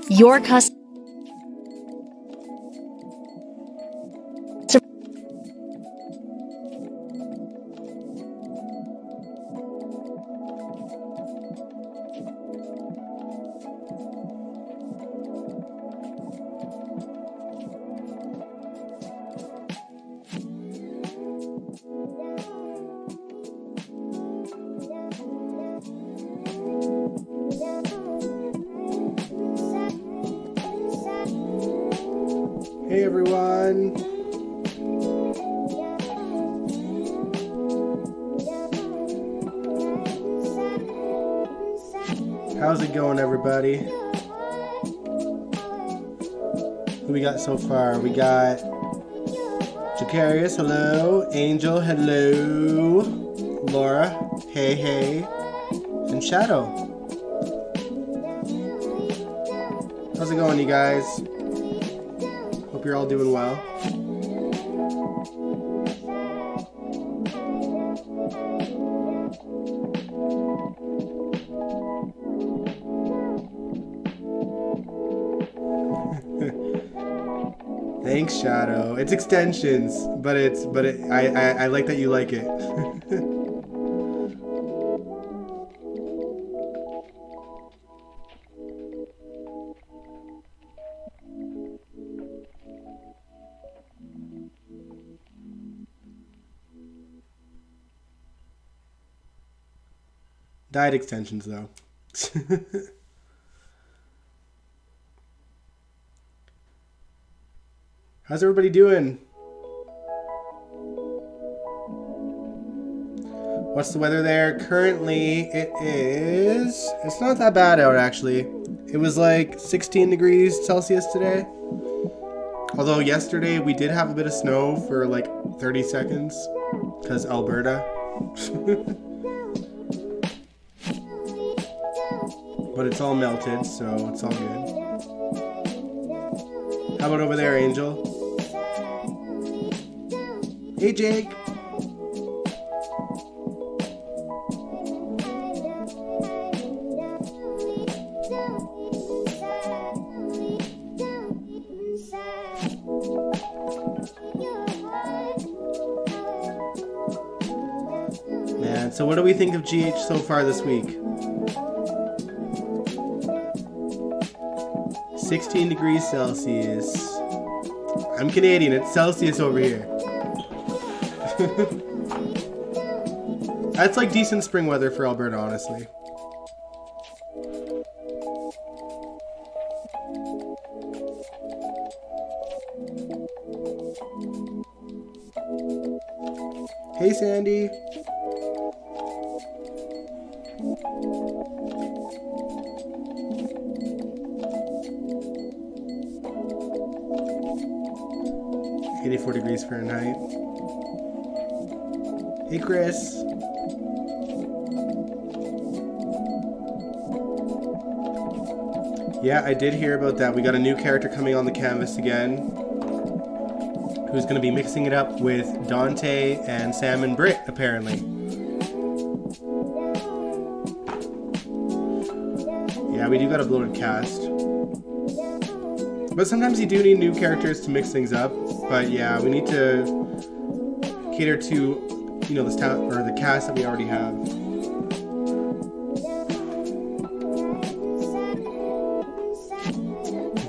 Your customer. Hey everyone. How's it going, everybody? Who we got so far? We got Jacarius, hello. Angel, hello. Laura, hey, hey. And Shadow. How's it going, you guys? Hope you're all doing well. Thanks, Shadow. It's extensions, but I like that you like it. Diet extensions, though. How's everybody doing? What's the weather there? Currently, it's not that bad out actually. It was like 16 degrees Celsius today. Although yesterday we did have a bit of snow for like 30 seconds because Alberta. But it's all melted, so it's all good. How about over there, Angel? Hey, Jake. Man, so what do we think of GH so far this week? 16 degrees Celsius. I'm Canadian, it's Celsius over here. That's like decent spring weather for Alberta, honestly. Hey, Sandy. Degrees Fahrenheit. Hey, Chris. Yeah, I did hear about that. We got a new character coming on the canvas again, who's going to be mixing it up with Dante and Sam and Britt, apparently. Yeah, we do got a bloated cast. But sometimes you do need new characters to mix things up. But yeah, we need to cater to, you know, the cast that we already have.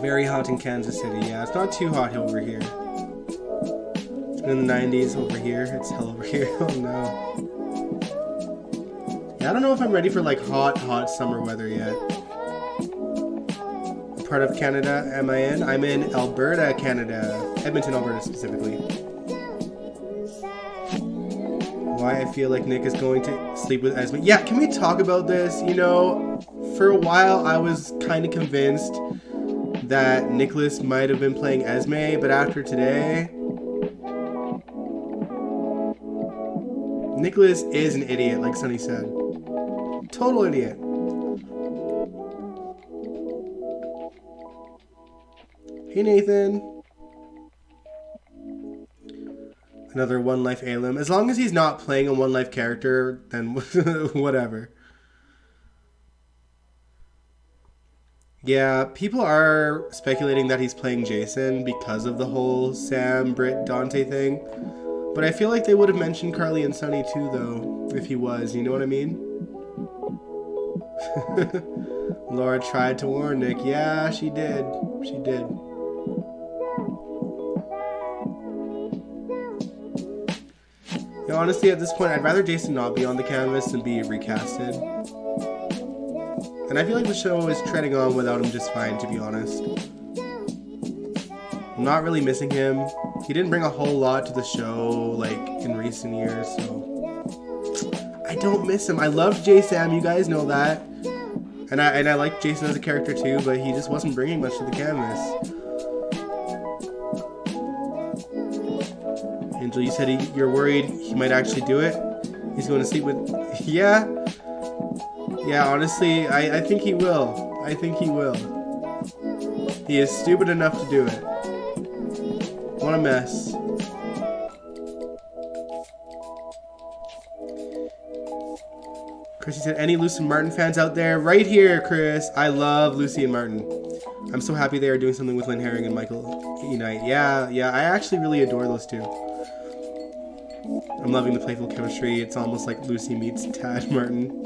Very hot in Kansas City. Yeah, it's not too hot over here. It's been in the 90s over here. It's hell over here. Oh no. Yeah, I don't know if I'm ready for like hot summer weather yet. What part of Canada am I in? I'm in Alberta, Canada. Edmonton, Alberta specifically. Why I feel like Nick is going to sleep with Esme. Yeah, can we talk about this? You know, for a while I was kind of convinced that Nicholas might have been playing Esme, but after today, Nicholas is an idiot, like Sunny said. Total idiot. Hey, Nathan. Another One Life alum. As long as he's not playing a One Life character, then whatever. Yeah, people are speculating that he's playing Jason because of the whole Sam, Britt, Dante thing. But I feel like they would have mentioned Carly and Sunny too, though, if he was. You know what I mean? Laura tried to warn Nick. Yeah, she did. She did. You know, honestly, at this point, I'd rather Jason not be on the canvas than be recasted. And I feel like the show is treading on without him just fine, to be honest. I'm not really missing him. He didn't bring a whole lot to the show, like, in recent years, so... I don't miss him. I loved J-Sam, you guys know that. And I like Jason as a character too, but he just wasn't bringing much to the canvas. Angel, you said you're worried he might actually do it? He's going to sleep with... Yeah? Yeah, honestly, I think he will. I think he will. He is stupid enough to do it. What a mess. Chrissy said, any Lucy and Martin fans out there? Right here, Chris. I love Lucy and Martin. I'm so happy they are doing something with Lynn Herring and Michael Unite. Yeah, I actually really adore those two. I'm loving the playful chemistry. It's almost like Lucy meets Tad Martin.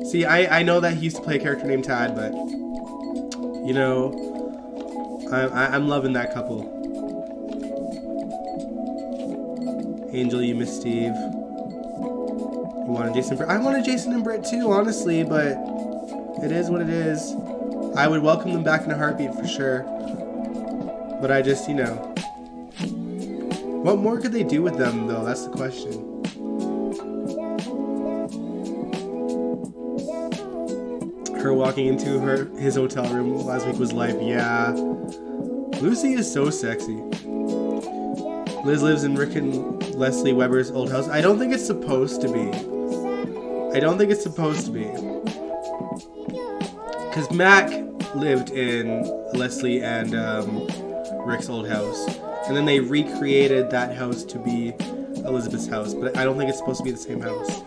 See, I know that he used to play a character named Tad, but you know, I'm loving that couple. Angel, you miss Steve. You wanted Jason and Britt. I wanted Jason and Britt too, honestly, but It is what it is. I would welcome them back in a heartbeat for sure. But I just, you know. What more could they do with them, though? That's the question. Her walking into his hotel room last week was life. Yeah. Lucy is so sexy. Liz lives in Rick and Leslie Weber's old house. I don't think it's supposed to be. I don't think it's supposed to be. Because Mac lived in Leslie and Rick's old house. And then they recreated that house to be Elizabeth's house. But I don't think it's supposed to be the same house.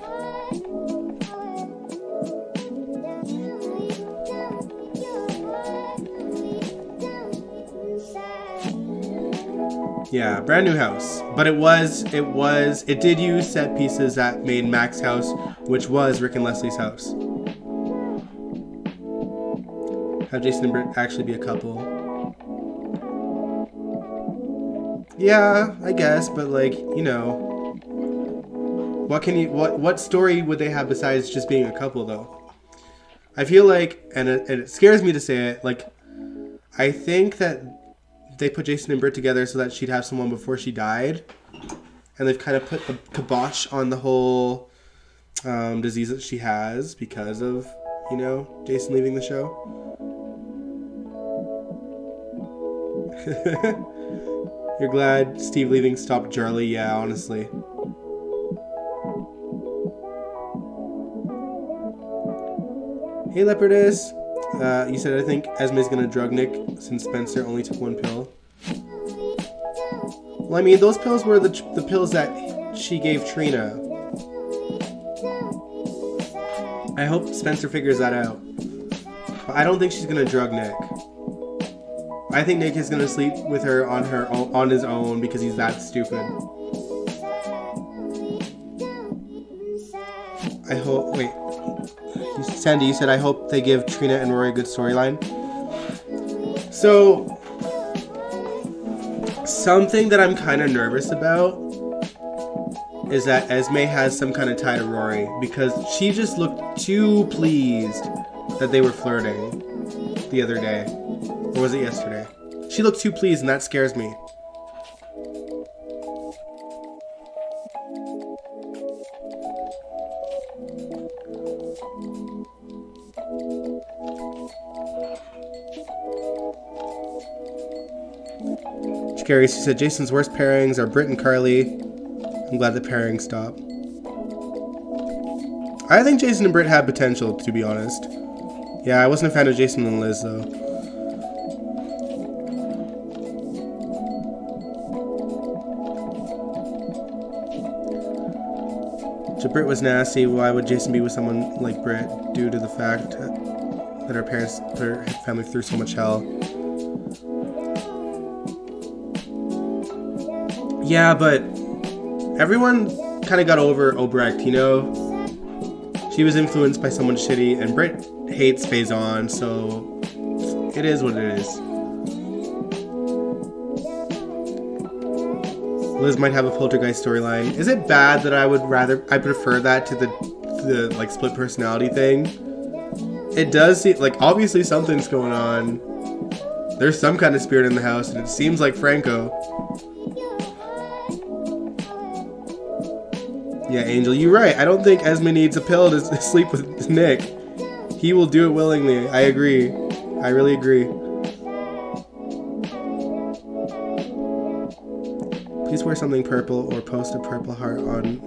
Yeah, brand new house. But it did use set pieces that made Mac's house, which was Rick and Leslie's house. Have Jason and Britt actually be a couple? Yeah, I guess, but like, you know, what story would they have besides just being a couple though? I feel like, and it scares me to say it, like, I think that they put Jason and Britt together so that she'd have someone before she died. And they've kind of put the kibosh on the whole disease that she has because of, you know, Jason leaving the show. You're glad Steve leaving stopped Charlie? Yeah, honestly. Hey, Leopardess. You said, I think Esme's gonna drug Nick since Spencer only took one pill. Well, I mean, those pills were the pills that she gave Trina. I hope Spencer figures that out. But I don't think she's gonna drug Nick. I think Nick is gonna sleep with her on his own because he's that stupid. I hope. Wait. Sandy, you said, I hope they give Trina and Rory a good storyline. So, something that I'm kind of nervous about is that Esme has some kind of tie to Rory, because she just looked too pleased that they were flirting the other day. Or was it yesterday? She looked too pleased, and that scares me. Scary, she said, Jason's worst pairings are Britt and Carly. I'm glad the pairing stopped. I think Jason and Britt have potential, to be honest. Yeah, I wasn't a fan of Jason and Liz, though. So Britt was nasty. Why would Jason be with someone like Britt? Due to the fact that her family threw so much hell. Yeah, but everyone kind of got over Obrecht, you know? She was influenced by someone shitty, and Britt hates Faison, so it is what it is. Liz might have a poltergeist storyline. Is it bad that I prefer that to the like split personality thing? It does seem like obviously something's going on. There's some kind of spirit in the house, and it seems like Franco. Yeah, Angel, you're right. I don't think Esme needs a pill to sleep with Nick. He will do it willingly. I agree. I really agree. Please wear something purple or post a purple heart on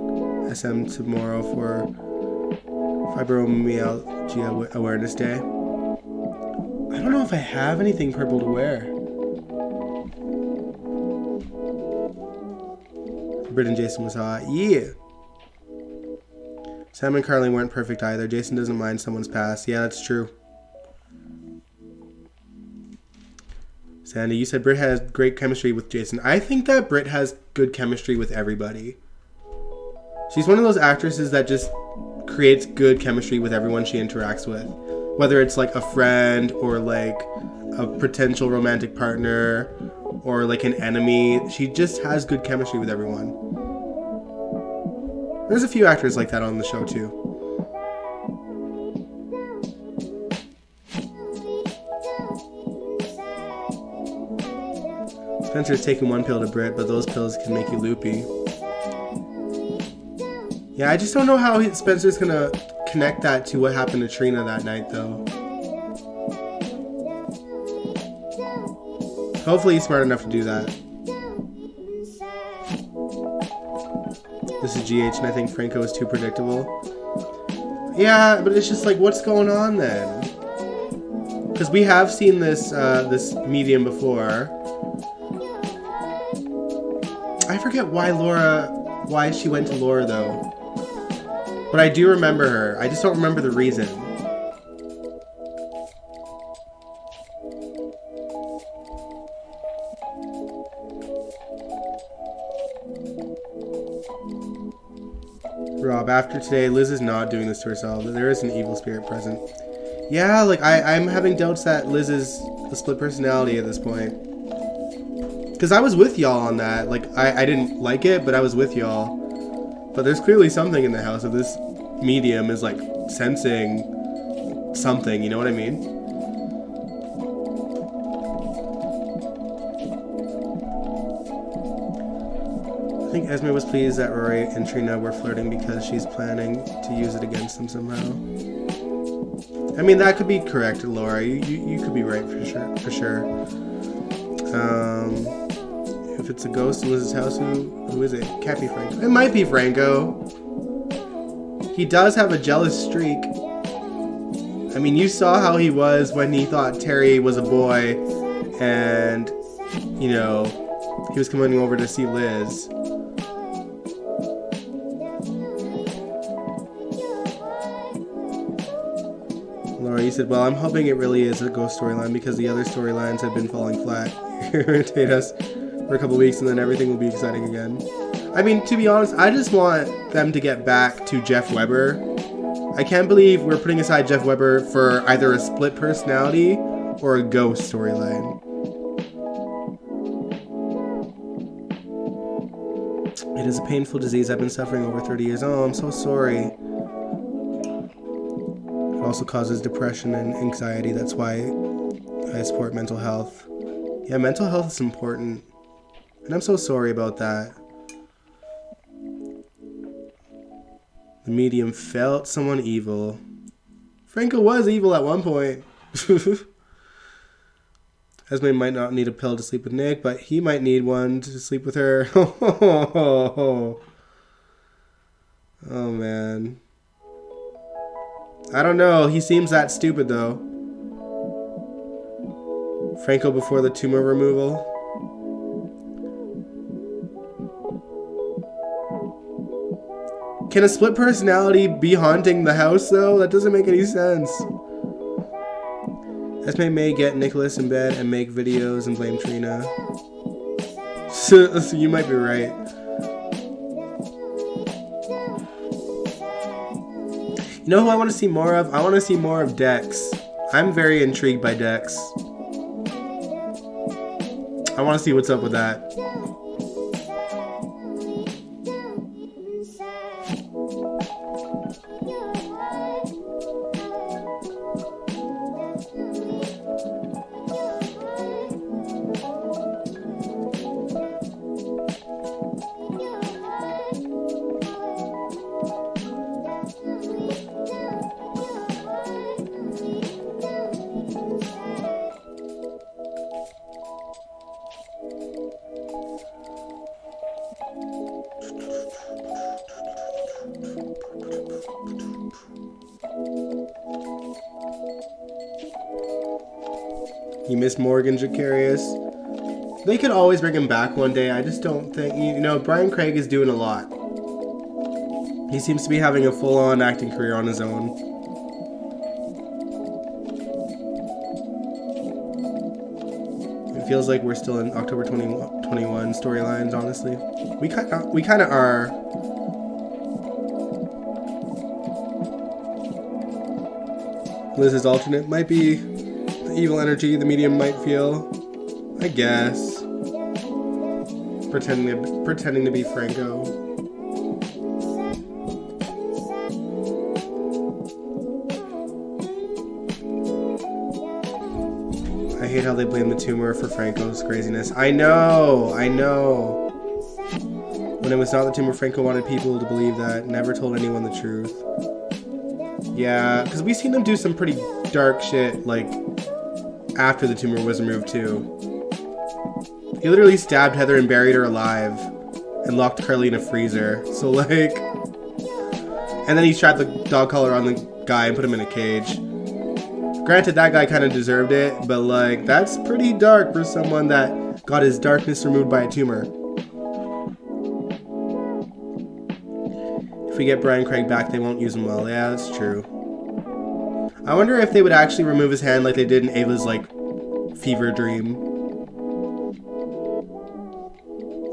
SM tomorrow for Fibromyalgia Awareness Day. I don't know if I have anything purple to wear. Britt and Jason was hot. Yeah. Sam and Carly weren't perfect either. Jason doesn't mind someone's past. Yeah, that's true. Sandy, you said Britt has great chemistry with Jason. I think that Britt has good chemistry with everybody. She's one of those actresses that just creates good chemistry with everyone she interacts with. Whether it's like a friend or like a potential romantic partner or like an enemy. She just has good chemistry with everyone. There's a few actors like that on the show too. Spencer's taking one pill to Brit, but those pills can make you loopy. Yeah, I just don't know how Spencer's gonna connect that to what happened to Trina that night, though. Hopefully he's smart enough to do that. This is GH, and I think Franco is too predictable. Yeah, but it's just like, what's going on then? Because we have seen this this medium before. I forget why she went to Laura though. But I do remember her. I just don't remember the reason. Rob, after today, Liz is not doing this to herself. There is an evil spirit present. Yeah, like, I'm having doubts that Liz is a split personality at this point. Because I was with y'all on that. Like, I didn't like it, but I was with y'all. But there's clearly something in the house if this medium is, like, sensing something, you know what I mean? I think Esme was pleased that Rory and Trina were flirting because she's planning to use it against them somehow. I mean, that could be correct, Laura. You could be right for sure. If it's a ghost in Liz's house, who is it? Can't be Franco. It might be Franco. He does have a jealous streak. I mean, you saw how he was when he thought Terry was a boy and, you know, he was coming over to see Liz. Laura, you said, well, I'm hoping it really is a ghost storyline because the other storylines have been falling flat. Irritate us for a couple weeks and then everything will be exciting again. I mean, to be honest, I just want them to get back to Jeff Weber. I can't believe we're putting aside Jeff Weber for either a split personality or a ghost storyline. It is a painful disease I've been suffering over 30 years. Oh, I'm so sorry. It also causes depression and anxiety. That's why I support mental health. Yeah, mental health is important. And I'm so sorry about that. The medium felt someone evil. Franco was evil at one point. Esme might not need a pill to sleep with Nick, but he might need one to sleep with her. Oh, man. I don't know. He seems that stupid, though. Franco before the tumor removal. Can a split personality be haunting the house, though? That doesn't make any sense. Esme may get Nicholas in bed and make videos and blame Trina. So you might be right. You know who I want to see more of? I want to see more of Dex. I'm very intrigued by Dex. I want to see what's up with that. You miss Morgan Jacarius. They could always bring him back one day. I just don't think... You know, Brian Craig is doing a lot. He seems to be having a full-on acting career on his own. It feels like we're still in October 2021 storylines, honestly. We kind of are. Liz's alternate might be the evil energy the medium might feel. I guess. Pretending to be Franco. I I hate how they blame the tumor for Franco's craziness. I know. When it was not the tumor, Franco wanted people to believe that. Never told anyone the truth. Yeah, because we've seen them do some pretty dark shit, like, after the tumor was removed, too. He literally stabbed Heather and buried her alive and locked Carly in a freezer. So, like... And then he strapped the dog collar on the guy and put him in a cage. Granted, that guy kind of deserved it, but, like, that's pretty dark for someone that got his darkness removed by a tumor. If we get Brian Craig back, they won't use him well. Yeah, that's true. I wonder if they would actually remove his hand like they did in Ava's, like, fever dream.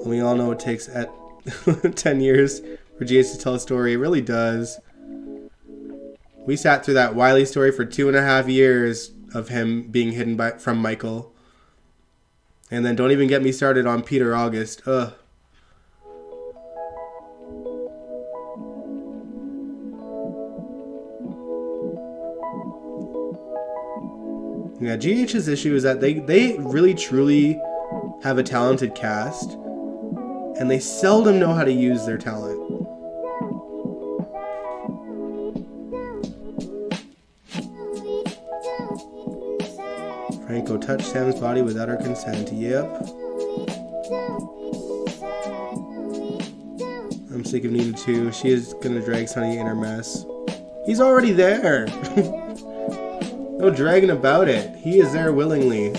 And we all know it takes at 10 years for GH to tell a story. It really does. We sat through that Wiley story for 2.5 years of him being hidden from Michael. And then don't even get me started on Peter August. Ugh. Yeah, GH's issue is that they really truly have a talented cast, and they seldom know how to use their talent. Franco touched Sam's body without her consent. Yep. I'm sick of Nina too. She is gonna drag Sonny in her mess. He's already there. No dragging about it. He is there willingly.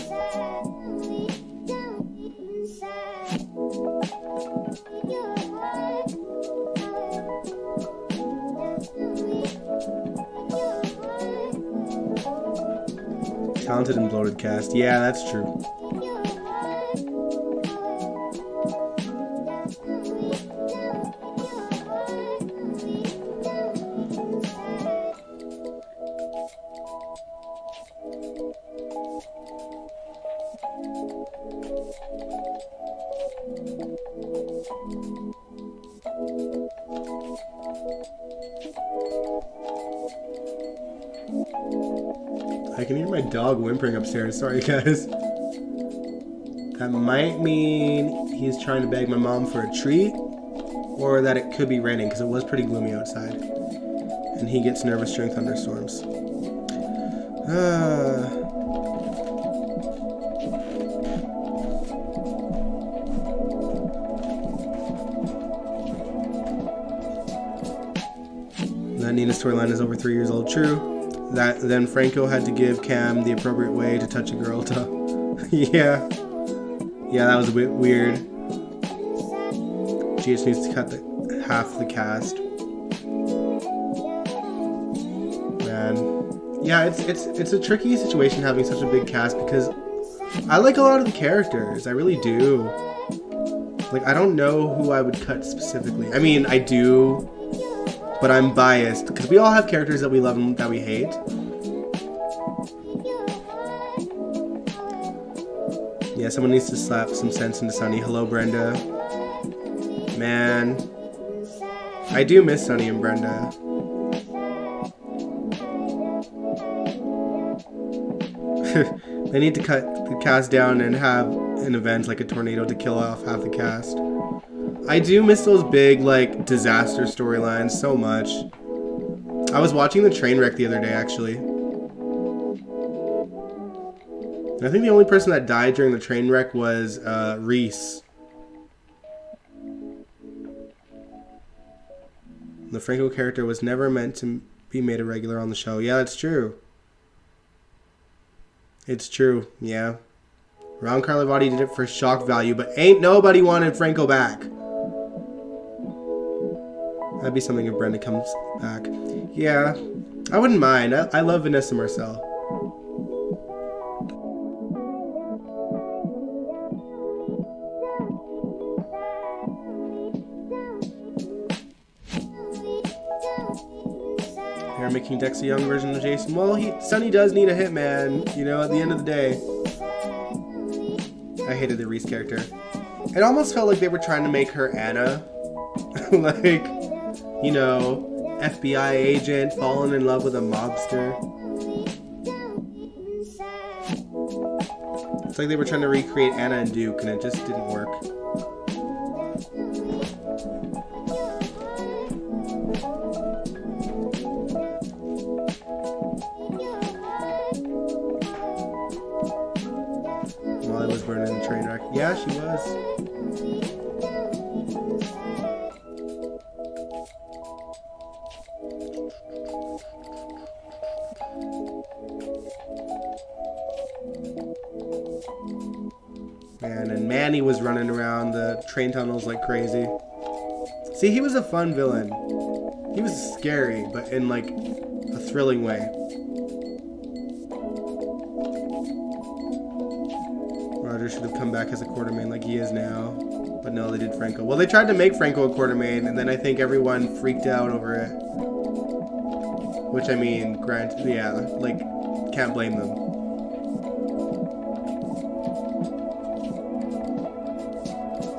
Talented and bloated cast. Yeah, that's true. I can hear my dog whimpering upstairs. Sorry, guys. That might mean he's trying to beg my mom for a treat, or that it could be raining, because it was pretty gloomy outside. And he gets nervous during thunderstorms. The Nina storyline is over 3 years old. True. Then Franco had to give Cam the appropriate way to touch a girl to... Yeah, that was a bit weird. GH needs to cut half the cast. Man. Yeah, it's a tricky situation having such a big cast, because I like a lot of the characters. I really do. Like, I don't know who I would cut specifically. I mean, I do... But I'm biased, because we all have characters that we love and that we hate. Yeah, someone needs to slap some sense into Sonny. Hello, Brenda. Man. I do miss Sonny and Brenda. They need to cut the cast down and have an event like a tornado to kill off half the cast. I do miss those big, like, disaster storylines so much. I was watching the train wreck the other day, actually. And I think the only person that died during the train wreck was Reese. The Franco character was never meant to be made a regular on the show. Yeah, that's true. It's true, yeah. Ron Carlivati did it for shock value, but ain't nobody wanted Franco back. That'd be something if Brenda comes back. Yeah, I wouldn't mind. I love Vanessa Marcel. They're making Dex a young version of Jason. Well, Sonny does need a hitman, you know, at the end of the day. I hated the Reese character. It almost felt like they were trying to make her Anna. Like... You know, FBI agent falling in love with a mobster. It's like they were trying to recreate Anna and Duke, and it just didn't work. Molly was burning in a train wreck. Yeah, she was. Man, and Manny was running around the train tunnels like crazy. See, he was a fun villain. He was scary, but in like a thrilling way. Roger should have come back as a Quartermain like he is now. But no, they did Franco. Well, they tried to make Franco a Quartermain, and then I think everyone freaked out over it. Which, I mean, granted, yeah, like, can't blame them.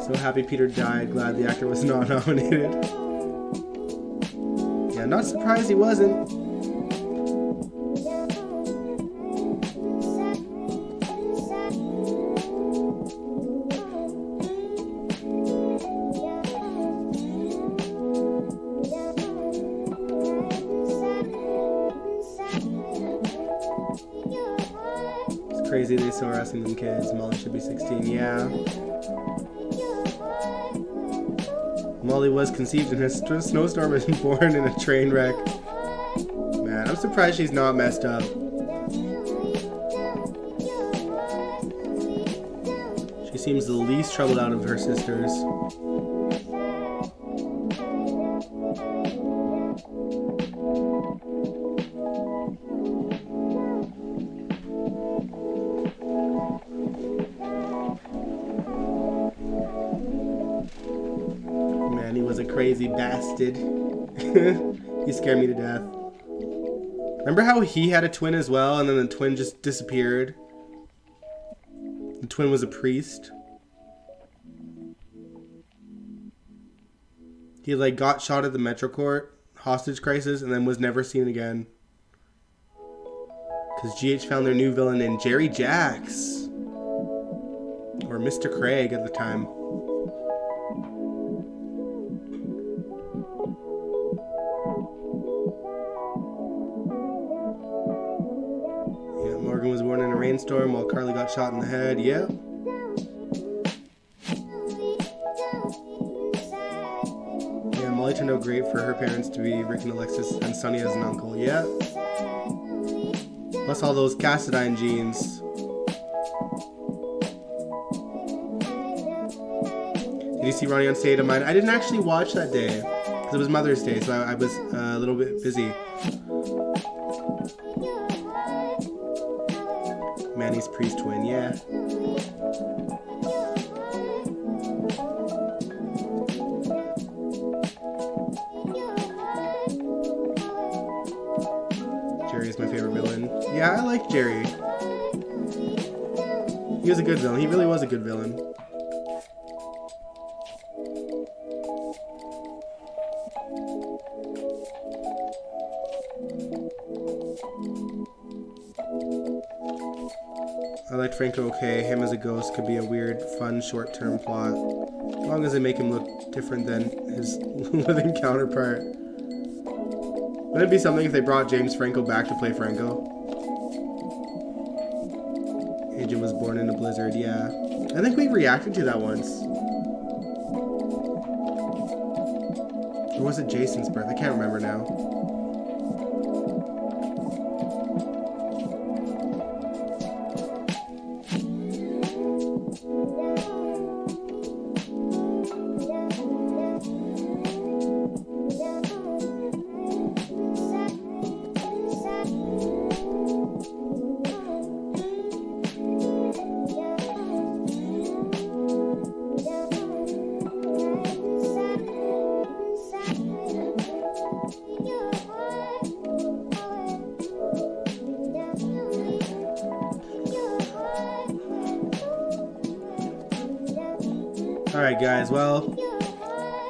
So happy Peter died. Glad the actor was not nominated. Yeah, not surprised he wasn't. It's crazy they still are asking them kids. Molly should be 16. Yeah. Molly was conceived in a snowstorm and born in a train wreck. Man, I'm surprised she's not messed up. She seems the least troubled out of her sisters. He was a crazy bastard. He scared me to death. Remember how he had a twin as well, and then the twin just disappeared? The twin was a priest. He like got shot at the Metro Court hostage crisis and then was never seen again. Because GH found their new villain in Jerry Jacks. Or Mr. Craig at the time. Morgan was born in a rainstorm while Carly got shot in the head. Yep. Yeah, Molly turned out great for her parents to be Rick and Alexis and Sonny as an uncle. Yeah. Plus all those Cassadine genes. Did you see Ronnie on State of Mind? I didn't actually watch that day because it was Mother's Day, so I was a little bit busy. Manny's priest twin, yeah. Jerry is my favorite villain. Yeah, I like Jerry. He was a good villain. He really was a good villain. I liked Franco okay. Him as a ghost could be a weird, fun, short-term plot. As long as they make him look different than his living counterpart. Wouldn't it be something if they brought James Franco back to play Franco? Agent was born in a blizzard, yeah. I think we reacted to that once. Or was it Jason's birth? I can't remember now. Alright guys, well,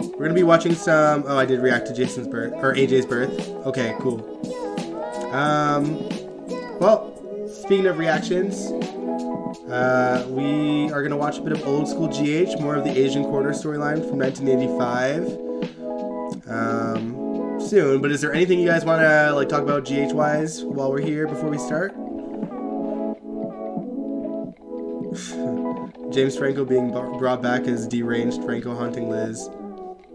we're going to be watching some... Oh, I did react to Jason's birth, or AJ's birth. Okay, cool. Well, speaking of reactions, We are going to watch a bit of old school GH, more of the Asian Quarter storyline from 1985. Soon, but is there anything you guys want to like talk about GH wise while we're here before we start? James Franco being brought back as deranged Franco haunting Liz.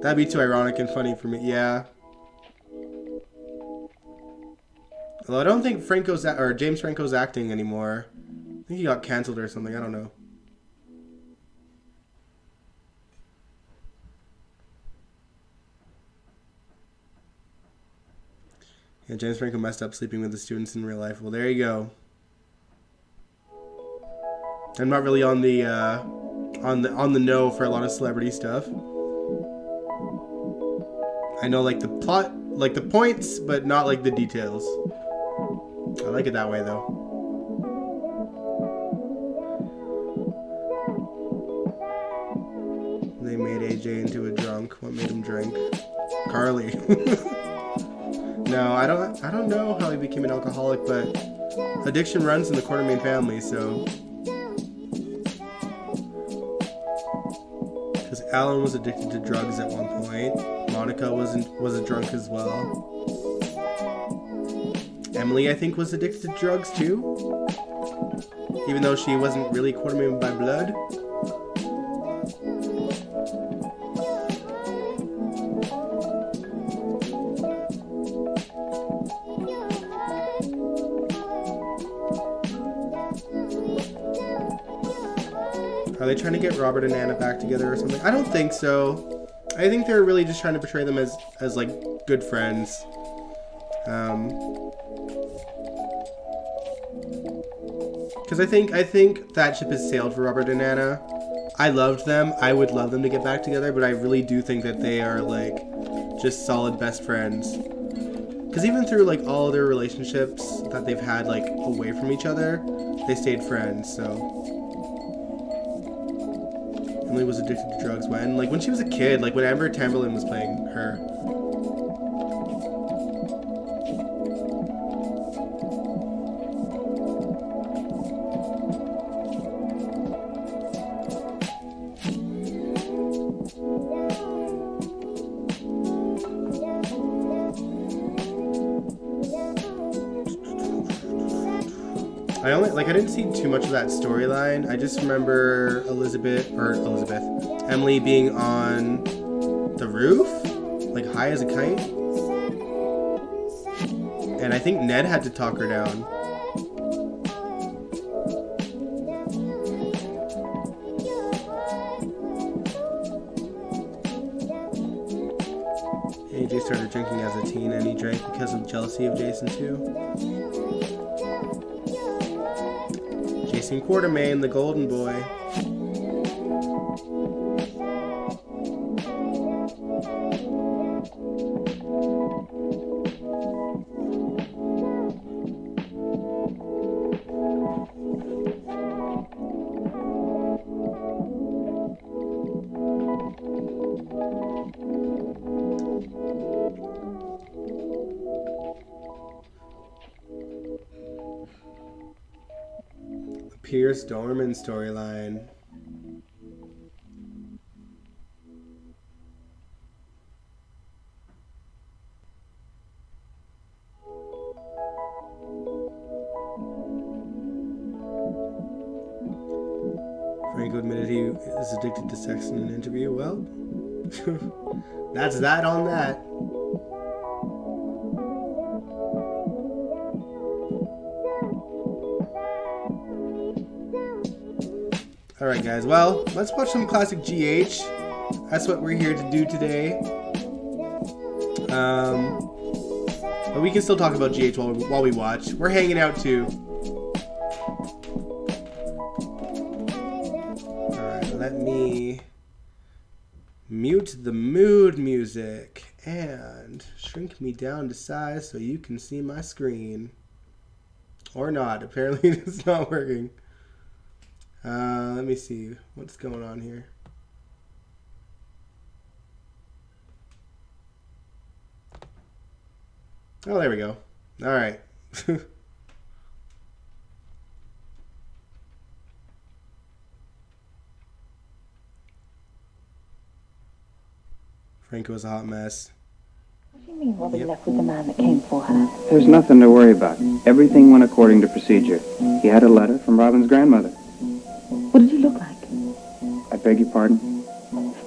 That'd be too ironic and funny for me. Yeah. Although I don't think James Franco's acting anymore. I think he got canceled or something. I don't know. Yeah, James Franco messed up sleeping with the students in real life. Well, there you go. I'm not really on the know for a lot of celebrity stuff. I know like the plot, like the points, but not like the details. I like it that way though. They made AJ into a drunk. What made him drink? Carly. No, I don't know how he became an alcoholic, but addiction runs in the Quartermain family, so. Because Alan was addicted to drugs at one point. Monica was a drunk as well. Emily, I think, was addicted to drugs too, even though she wasn't really Quartermain by blood. Are they trying to get Robert and Anna back together or something? I don't think so. I think they're really just trying to portray them as like good friends. Because I think that ship has sailed for Robert and Anna. I loved them. I would love them to get back together, but I really do think that they are like just solid best friends. Because even through like all of their relationships that they've had like away from each other, they stayed friends. So. Emily was addicted to drugs when? Like, when she was a kid. Like, when Amber Tamberlin was playing her. I didn't see too much of that storyline. I just remember Emily being on the roof, like high as a kite. And I think Ned had to talk her down. AJ started drinking as a teen and he drank because of jealousy of Jason too. Jason Quartermain, the golden boy. Pierce Dorman storyline. Franco admitted he is addicted to sex in an interview. Well, that's that on that. Alright guys, well, let's watch some classic GH. That's what we're here to do today. But we can still talk about GH while we watch. We're hanging out too. Alright, let me mute the mood music and shrink me down to size so you can see my screen. Or not, apparently it's not working. Let me see what's going on here. Oh, there we go. All right. Franco was a hot mess. What do you mean Robin left with the man that came for her? There's nothing to worry about. Everything went according to procedure. He had a letter from Robin's grandmother. What did he look like? I beg your pardon?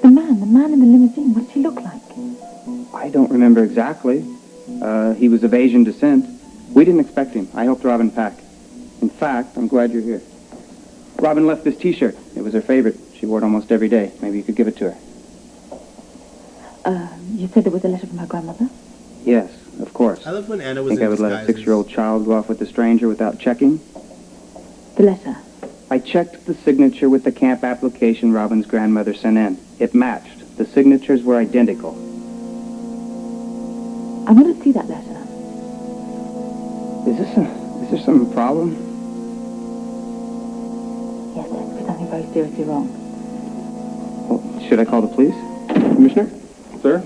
The man in the limousine, what did he look like? I don't remember exactly. He was of Asian descent. We didn't expect him. I helped Robin pack. In fact, I'm glad you're here. Robin left this T-shirt. It was her favorite. She wore it almost every day. Maybe you could give it to her. You said there was a letter from her grandmother? Yes, of course. I love when Anna was Think in I would let a disguises. 6-year-old child go off with a stranger without checking? The letter? I checked the signature with the camp application Robin's grandmother sent in. It matched. The signatures were identical. I want to see that letter. Is there some problem? Yes, there must be something very seriously wrong. Well, should I call the police? Commissioner? Sir?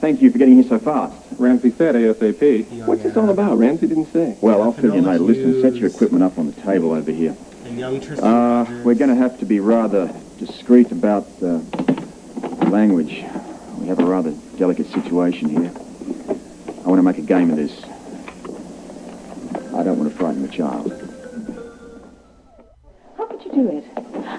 Thank you for getting here so fast. Ramsey said ASAP. What's this all about? Ramsey didn't say. Well, I'll fill you in later. Listen, set your Hughes. equipment up on the table over here. And young Tristan. We're going to have to be rather discreet about language. We have a rather delicate situation here. I want to make a game of this. I don't want to frighten the child. How could you do it?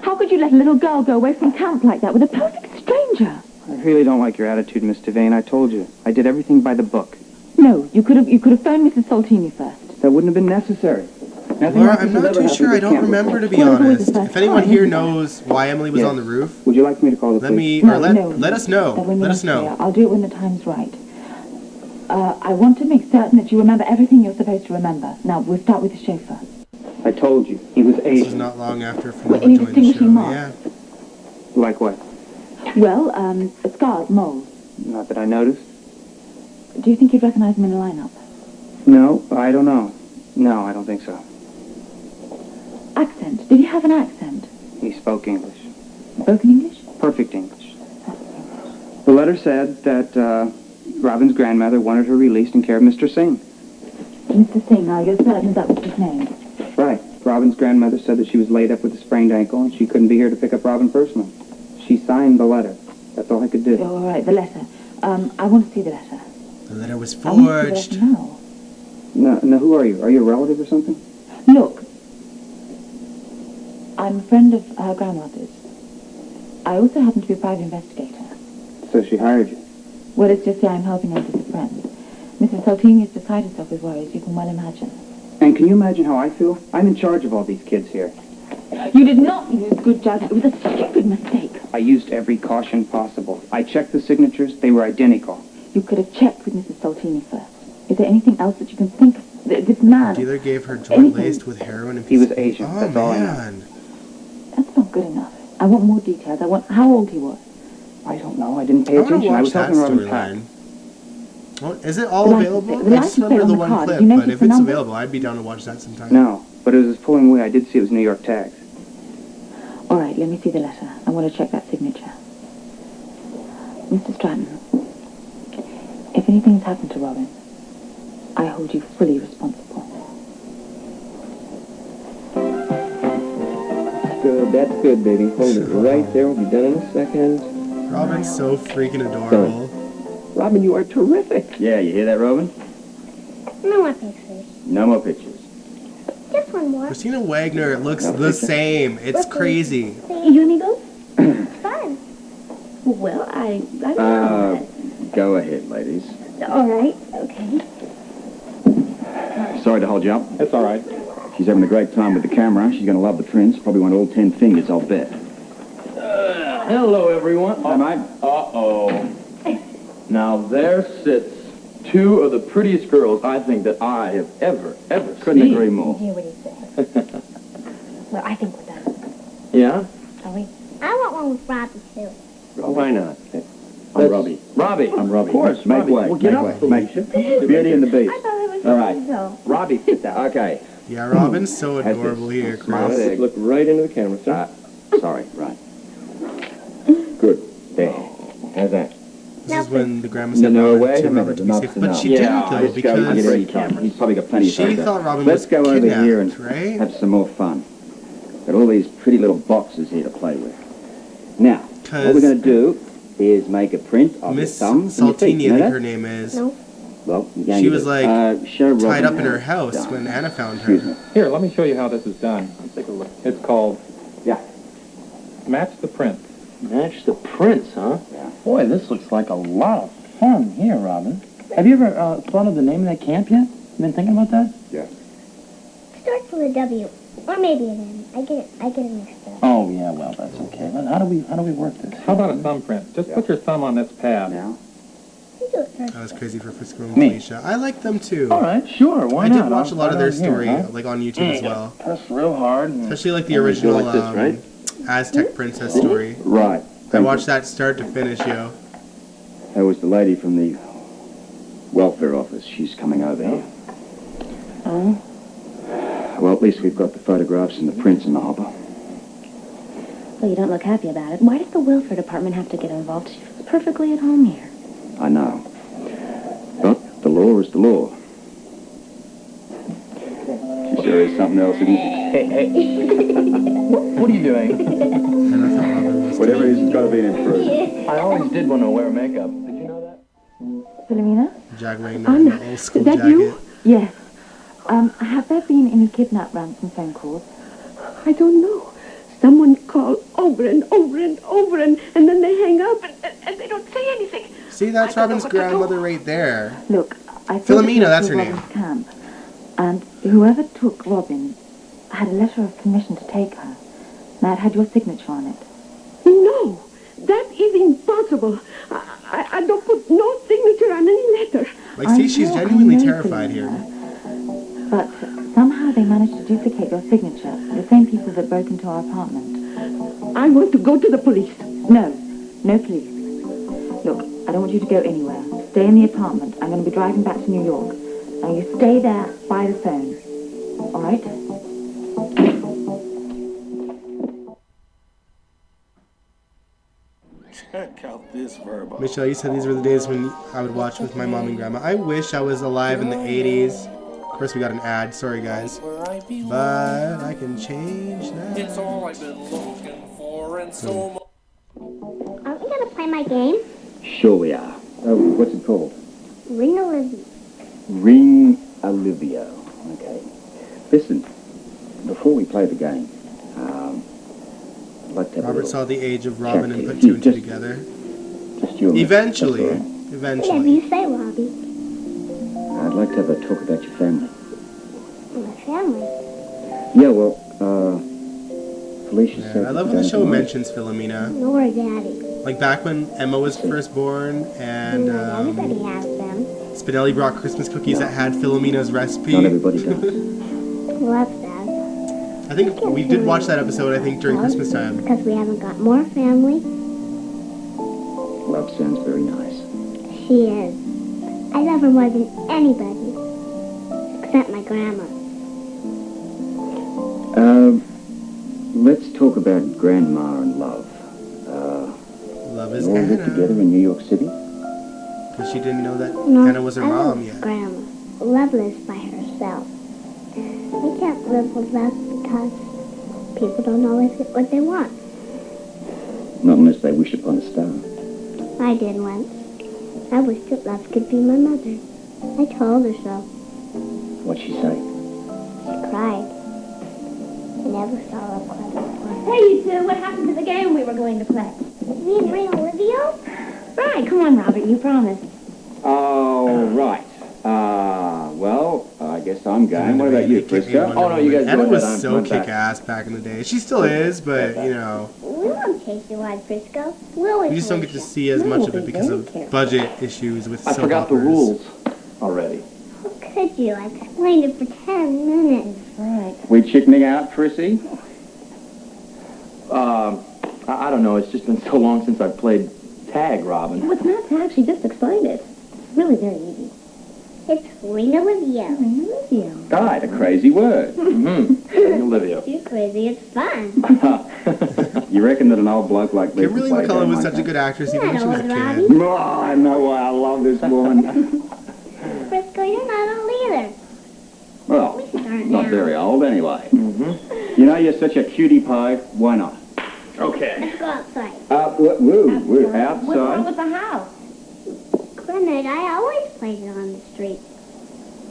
How could you let a little girl go away from camp like that with a perfect stranger? I really don't like your attitude, Miss Devane. I told you. I did everything by the book. No, you could have phoned Mrs. Saltini first. That wouldn't have been necessary. Nothing Laura, like I'm this has not ever too happened sure. at I don't camp remember, to be Well, it was honest. the first If anyone time, here isn't it? knows why Emily was Yes. on the roof, Would you like me to call the let police? me, No, or no. let us know. That when Let you're us know. clear. I'll do it when the time's right. I want to make certain that you remember everything you're supposed to remember. Now, we'll start with the chauffeur. I told you. He was This Asian. was not long after Well, Fernando any joined the distinguishing show. marks? Yeah. Like what? Well, scars, moles. Not that I noticed. Do you think you'd recognize him in the lineup? No, I don't know. No, I don't think so. Accent. Did he have an accent? He spoke English. Spoken English? Perfect English. The letter said that Robin's grandmother wanted her released in care of Mr. Singh. Mr. Singh, now you're certain that was his name? Right. Robin's grandmother said that she was laid up with a sprained ankle and she couldn't be here to pick up Robin personally. She signed the letter. That's all I could do. Oh, all right, the letter. I want to see the letter. The letter was I want to forged. see the letter now. No, who are you? Are you a relative or something? Look, I'm a friend of her grandmother's. I also happen to be a private investigator. So she hired you. Well, it's just that I'm helping out as a friend. Mrs. Saltini is beside herself with worries, you can well imagine. And can you imagine how I feel? I'm in charge of all these kids here. You did not use good judgment. It was a stupid mistake. I used every caution possible. I checked the signatures. They were identical. You could have checked with Mrs. Saltini first. Is there anything else that you can think of? This man... The dealer gave her joint laced with heroin and He was PCP. Asian. Oh, That's all I know. man. That's not good enough. I want more details. I want how old he was. I don't know. I didn't pay I want to attention. I watch was that helping Robin pack. storyline. Oh, is it all The license available? plate- the I just license plate remember on the the one car. clip, Did you but notice if the it's number? available, I'd be down to watch that sometime. No, but as it was pulling away, I did see it was New York tags. All right, let me see the letter. I want to check that signature. Mr. Stratton, if anything's happened to Robin, I hold you fully responsible. Good, that's good, baby. Hold it right there. We'll be done in a second. Robin's so freaking adorable. Robin, you are terrific. Yeah, you hear that, Robin? No more pictures. No more pictures. Just one more. Christina Wagner looks the same. It's crazy. You and me both? Fun. Well, I don't know. Go ahead, ladies. All right. Okay. Sorry to hold you up. That's all right. She's having a great time with the camera. She's going to love the prints. Probably want all 10 fingers, I'll bet. Hello, everyone. Hi, mate. Uh-oh. Now, there sits two of the prettiest girls I think that I have ever Couldn't seen. agree more. Hear what he said. Well, I think we're done. Yeah? Are we? I want one with Robbie, too. Why not? I'm Robbie. Robbie. I'm Robbie. Of course, Make Robbie. way. Well, get Make up, way. Felicia. The Beauty and the Beast. I thought it was All right. so. Robbie, sit down. Okay. Yeah, Robin's so Has adorable this here, smile Chris. there. Look right into the camera, sir. Sorry, right. Good. There. How's that? This is when the grandma said No Robin way. to Robin to be Enough safe. to But know. she Yeah, didn't, though, Let's go and get because any camera. He's probably got plenty of she photos. thought Robin Let's was go over kidnapped, here and right? have some more fun. Got all these pretty little boxes here to play with. Now, what we're going to do is make a print of your Miss thumb and your feet. Saltini, You I know think that? her name is. No. Well, you're going She to was do. like Show Robin tied up in how her it's house done. when Anna found Excuse her. me. Here, let me show you how this is done. Take a look. It's called Yeah. Match the Print. Match the prints, huh? Yeah. Boy, this looks like a lot of fun here, Robin. Have you ever thought of the name of that camp yet? You been thinking about that? Yeah. Starts with a W. Or maybe an N. I get it mixed up. Oh, yeah, well, that's okay. But how do we work this? How about a thumbprint? Just put your thumb on this pad. Now. You do it first. That was crazy for Frisco and Me. Felicia. I like them too. All right, sure. Why I not? did watch a I'll lot of put their it on here, story, huh? like on YouTube as well. Press real hard. And Especially like the and we original go like this, right? Aztec princess story. Right. I Thank watched you. that start to finish, yo. That was the lady from the welfare office. She's coming over here. Oh? Well, at least we've got the photographs and the prints in the hopper. Well, you don't look happy about it. Why does the welfare department have to get involved? She feels perfectly at home here. I know. But the law is the law. She sure is something else, isn't she? What are you doing? And I thought Robin was Whatever it is, it's got to be an improvement. I always did want to wear makeup. Did you know that? Philomena? Jag Wagner in the old school is that jacket. you? Yes. Have there been any kidnap ransom phone calls? I don't know. Someone called over and over and over, and then they hang up and they don't say anything. See, that's I don't know Robin's what to do. grandmother right there. Look, I Philomena, that's her name. Robin's camp, and whoever took Robin had a letter of permission to take her. Now, it had your signature on it. No, that is impossible. I don't put no signature on any letter. Like, see, she's I genuinely know, terrified here. Philomena. But somehow they managed to duplicate your signature. The same people that broke into our apartment. I want to go to the police. No, no police. Look, I don't want you to go anywhere. Stay in the apartment. I'm going to be driving back to New York. Now you stay there by the phone. All right? Check out this verb. Michelle, you said these were the days when I would watch with my mom and grandma. I wish I was alive in the 80s. Of course, we got an ad. Sorry, guys. But I can change that. It's all I've been looking for and so much. Aren't we gonna play my game? Sure we are. What's it called? Ring Olivia. Ring Olivia. Okay. Listen, before we play the game, I'd like to have a Robert little saw the age of Robin and chat put to you. two and two Just- together. Just you and me. Eventually. That's all right. Whatever Eventually. you say, Robbie. I'd like to have a talk about your family. My family. Yeah, well, Felicia said... Yeah, I love when the show mentions Philomena. Nor Daddy. Like back when Emma was first born and Everybody has them. Spinelli brought Christmas cookies that had Philomena's recipe. Not everybody does. Love that. I think we did watch that episode, I think, during Christmas time. Because we haven't got more family. Love sounds very nice. She is. I love her more than anybody. Except my grandma. Let's talk about Grandma and Love. Love is You all live Anna. together in New York City? Because she didn't know that No, Anna was her I mom love yet. Grandma. Love lives by herself. We can't live with love because people don't always get what they want. Not unless they wish upon a star. I did once. I wished that love could be my mother. I told her so. What'd she say? She cried. I never saw love cry before. Hey, you two, what happened to the game we were going to play? Me and Ring Olivia? Right, come on, Robert. You promised. Oh, right. Well, I guess I'm game. What about you, Frisco? Oh, no, you guys Anna go was ahead. so I'm back. kick-ass back in the day. She still is, but, you know, We won't chase you on Frisco. We'll we just don't get to see as much of it because of budget issues with I soap forgot the operas. rules already. How could you? I explained it for 10 minutes. Right. We chickening out, Prissy? I don't know. It's just been so long since I've played tag, Robin. What's not tag? She just explained it. It's really very easy. It's Ring Olivia. Ring Olivia. God, a crazy word. Mm-hmm. Olivia. Too crazy. It's fun. You reckon that an old bloke like me Kimberly can play a McCullough game was like such a that? good actress even You're when she was not a old, kid. Robbie. Oh, I know why I love this woman. Frisco, you're not old either. Well, We start not now. very old anyway. Mm-hmm. You know, you're such a cutie pie. Why not? Okay. Let's go outside. We're What's wrong outside. with the house? Granite, I always played it on the street.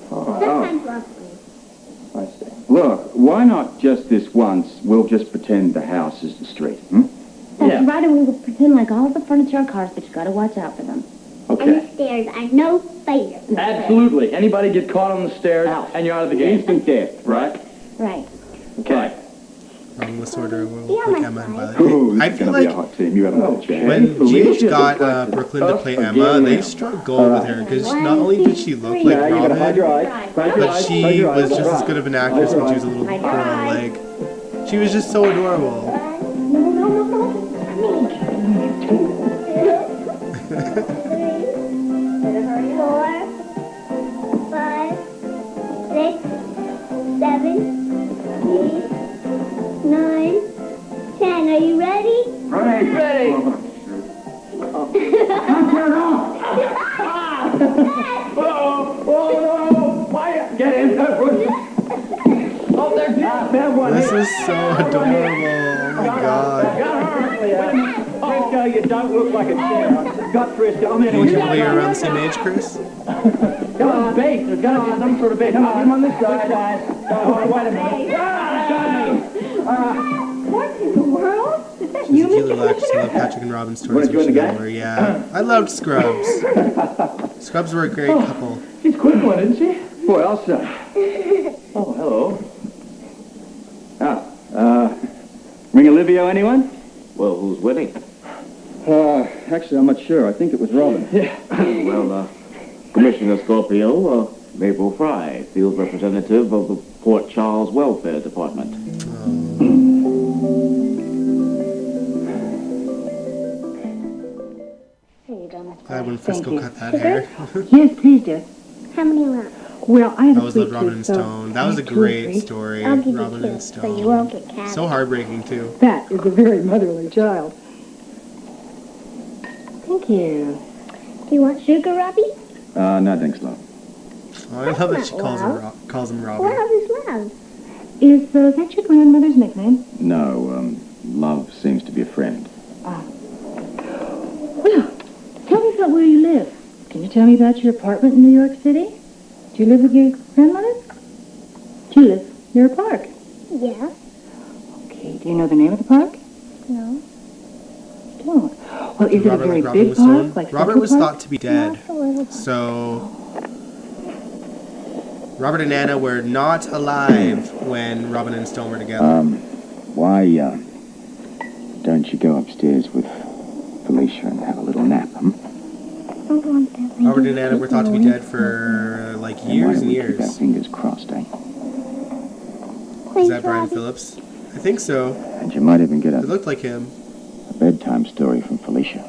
Sometimes Rob plays. I see. Look, why not just this once, we'll just pretend the house is the street, That's Yeah. right, and we will pretend like all the furniture are cars, but you gotta watch out for them. And Okay. the stairs are no fair. Absolutely. Anybody get caught on the stairs, and you're out of the game. Instant death. Right? Right. Okay. Robin was sort of Yeah, like my Emma and side. Violet. I feel like team. You haven't had a chance. when GH got Brooklyn to play Emma, they struck gold with her because not only did she look like Robin, but she was just as good of an actress when she was a little girl. Like, she was just so adorable. Four, 5, 6, 7, 8, 9, 10. Are you ready? Ready. Oh, no. Get in there. Oh, there's that one. This is so adorable. Oh my god. Frisco, you don't look like a chair. Got Frisco. I'm in. Would you believe you're around the same age, Chris? Come on, bait. There's got to be some sort of bait. Come on, I'm on this side. Oh, wait a minute. What in the world? She's a cute little actress. I love Patrick and Robin's stories. Wanna join the gang? Yeah. I loved Scrubs. Scrubs were a great couple. She's a quick one, isn't she? What else, sir? Oh, hello. Ring Olivia, anyone? Well, who's winning? Actually, I'm not sure. I think it was Robin. Well, Commissioner Scorpio, Mabel Fry, field representative of the Port Charles Welfare Department. Here you go, Miss Glad when Thank Frisco you. cut that hair. Yes, please, dear. How many left? Well, I have I a always sweet loved Robin tooth, and so Stone. That was I a have 2 or great 3. story. I'll give you Robin and 2, so you won't get cavity. So heartbreaking too. That is a very motherly child. Thank you. Do you want sugar, Robbie? No, thanks, love. Oh, I love that she calls him Robin. Love is love. Is that your grandmother's nickname? No, love seems to be a friend. Well, tell me about where you live. Can you tell me about your apartment in New York City? Do you live with your grandmother? Do you live near a park? Yeah. Okay, do you know the name of the park? No. Don't. Well, is it a Robert, very like Robin big was park? Stone? Like Robert Central was Park? thought to be dead. Just a little. So Robert and Anna were not alive when Robin and Stone were together. Why, don't you go upstairs with Felicia and have a little nap, I want that. Robert and Anna were thought to be dead for like years and Keep our years. fingers crossed, eh? Is Please, that Brian Robbie. Phillips? I think so. And you might even get It a looked like him. bedtime story from Felicia.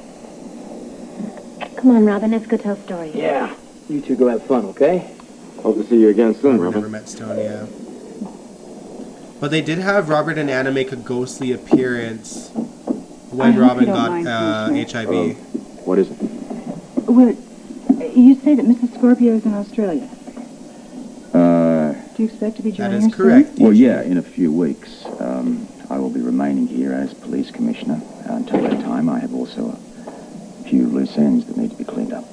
Come on, Robin, let's go tell stories. Yeah. You two go have fun, okay? Hope to see you again soon, Robert Robin. never met Stone, yeah. But they did have Robert and Anna make a ghostly appearance when hope Robin you don't got mind, HIV. What is it? Well, you say that Mrs. Scorpio is in Australia. Do you expect to be That joining is her soon? correct. Well, yeah, in a few weeks. I will be remaining here as police commissioner. Until that time, I have also a few loose ends that need to be cleaned up.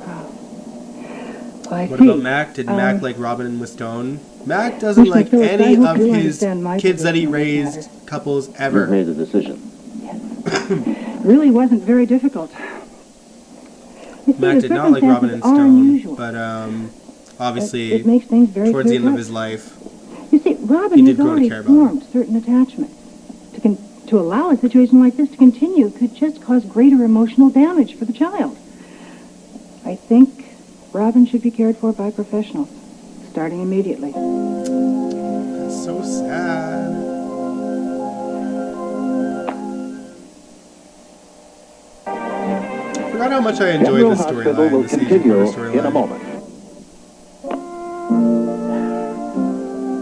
Oh, I What see. about Mac? Did Mac like Robin with Stone? Mac doesn't Commissioner like Phillips, I any hope of you his understand my kids that he position on this raised couples You've ever. made the decision. Really wasn't very difficult. You see, Mac the did not like Robin and circumstances are Stone, unusual. but It obviously makes things very towards the end of clear-cut. his life, You see, Robin He has did grow to already care about him. formed certain attachments. To allow a situation like this to continue could just cause greater emotional damage for the child. I think Robin should be cared for by professionals, starting immediately. that's so sad. I forgot how much I enjoyed this storyline, the season 4 storyline. moment.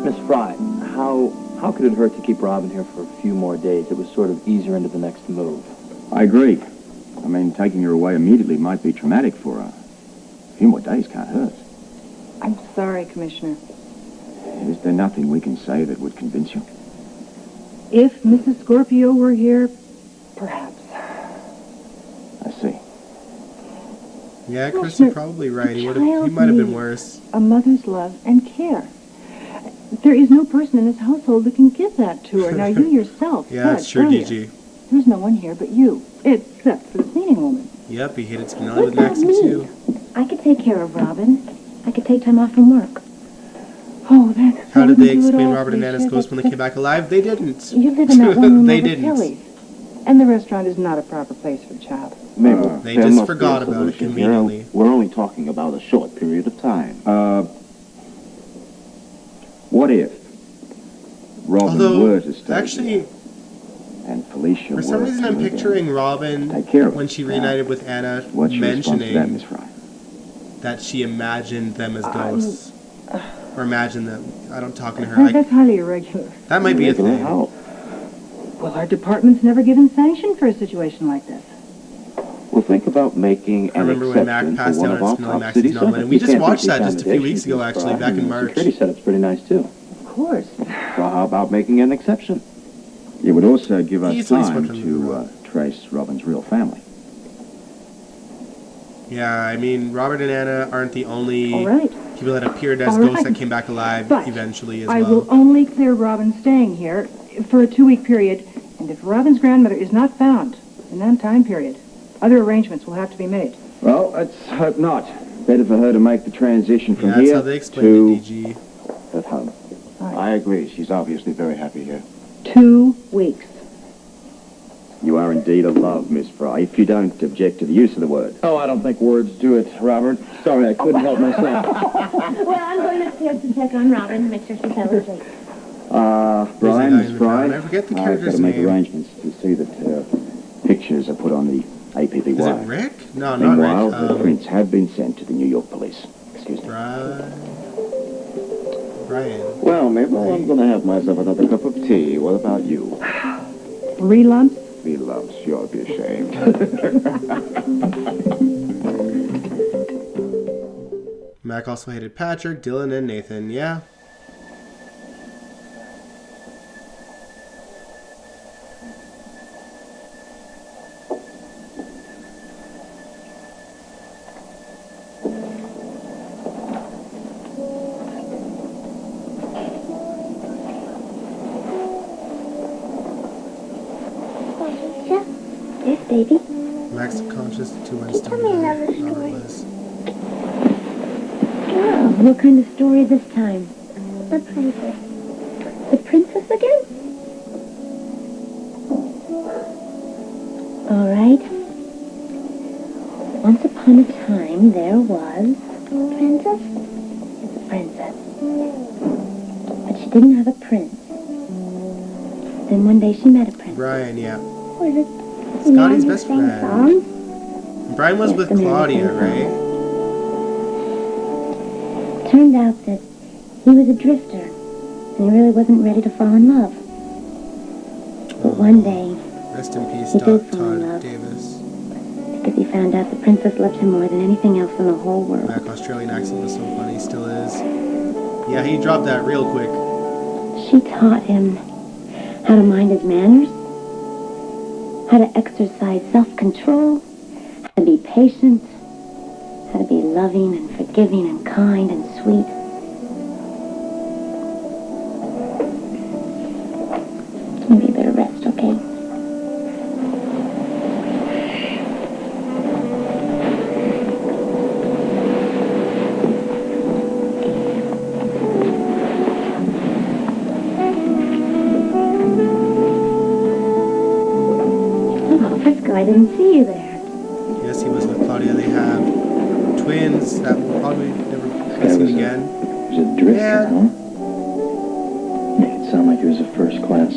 Miss Fry, how could it hurt to keep Robin here for a few more days? It would sort of ease her into the next move. I agree. I mean, taking her away immediately might be traumatic for her. A few more days can't hurt. I'm sorry, Commissioner. Is there nothing we can say that would convince you? If Mrs. Scorpio were here, perhaps. I see. Yeah, Chris, you're probably right. He might have been worse. A mother's love and care. There is no person in this household that can give that to her. Now, you yourself Yeah, said that's true, earlier, DG. there's no one here but you, except for the cleaning woman. Yep, he hit it Spinelli What with about Maxie, me? too. I could take care of Robin. I could take time off from work. Oh, that's How did they explain Robert and Anna's ghost when they came back alive? They didn't. You live in that one room They over didn't. Tilly's. And the restaurant is not a proper place for a child. Mabel, They there just must be forgot a about it solution here. conveniently. We're only talking about a short period of time. What if Robin Although, were to stay actually, here and Felicia for some were reason to I'm move in? picturing Robin, Take care of when us. she Now, reunited with Anna, What's your response to that, mentioning Miss Fry? that she imagined them as ghosts. Or imagined them. I'm talking to her. That's highly irregular. That might be a thing. Well, our department's never given sanction for a situation like this. We'll think about making I an remember when Mac exception for passed one out of on our Spinelli top Maxie's city novel, and circuits. we just can't watched beat that these just a few weeks ago, foundations, actually, back in The March. security setup's pretty nice, too. Of course. So how about making an exception? It would also give us Easily time swept under the to rug. trace Robin's real family. Yeah, I mean, Robert and Anna aren't the only All right. people that appeared as All ghosts right. that came back alive But eventually as I well. will only clear Robin staying here for a 2-week period, and if Robin's grandmother is not found in that time period, other arrangements will have to be made. Well, let's hope not. Better for her to make the transition from Yeah, that's here how they explained it, to DG. at home. I agree. She's obviously very happy here. 2 weeks. You are indeed a love, Miss Fry, if you don't object to the use of the word. Oh, I don't think words do it, Robert. Sorry, I couldn't help myself. Well, I'm going upstairs to check on Robin and make sure she fell asleep. Brian, guy Miss in the Fry, brown? I forget the I've got character's to make name. arrangements to see that pictures are put on the APPY. Is it Rick? No, not Meanwhile, Rick. the prints have been sent to the New York police. Excuse me. Brian. Well, Mabel, I'm going to have myself another cup of tea. What about you? 3 lumps? 3 lumps. You ought to be ashamed. Mac also hated Patrick, Dylan, and Nathan. Yeah. Yes, baby. Mac's subconscious to Winston. Tell me another Robert story. was. Oh, what kind of story this time? The princess. The princess again? All right. Once upon a time, there was Princess? a princess. But she didn't have a prince. Then one day she met a prince. Brian, yeah. Was it Scotty's man best who sang friend. songs? Brian was with the man Claudia, who right? Turned out that he was a drifter, and he really wasn't ready to fall in love. But one day, Rest in peace, He did fall in Todd love. Davis. because he found out the princess loved him more than anything else in the whole world. Mac Australian accent was so funny, still is. Yeah, he dropped that real quick. She taught him how to mind his manners, how to exercise self-control, how to be patient, how to be loving and forgiving and kind and sweet. Maybe you better rest, okay? Oh, Frisco, I didn't see you there. Yes, he was with Claudia. They have twins that will probably never be seen again. It was a drifter, Yeah. huh? Make it sound like he was a first-class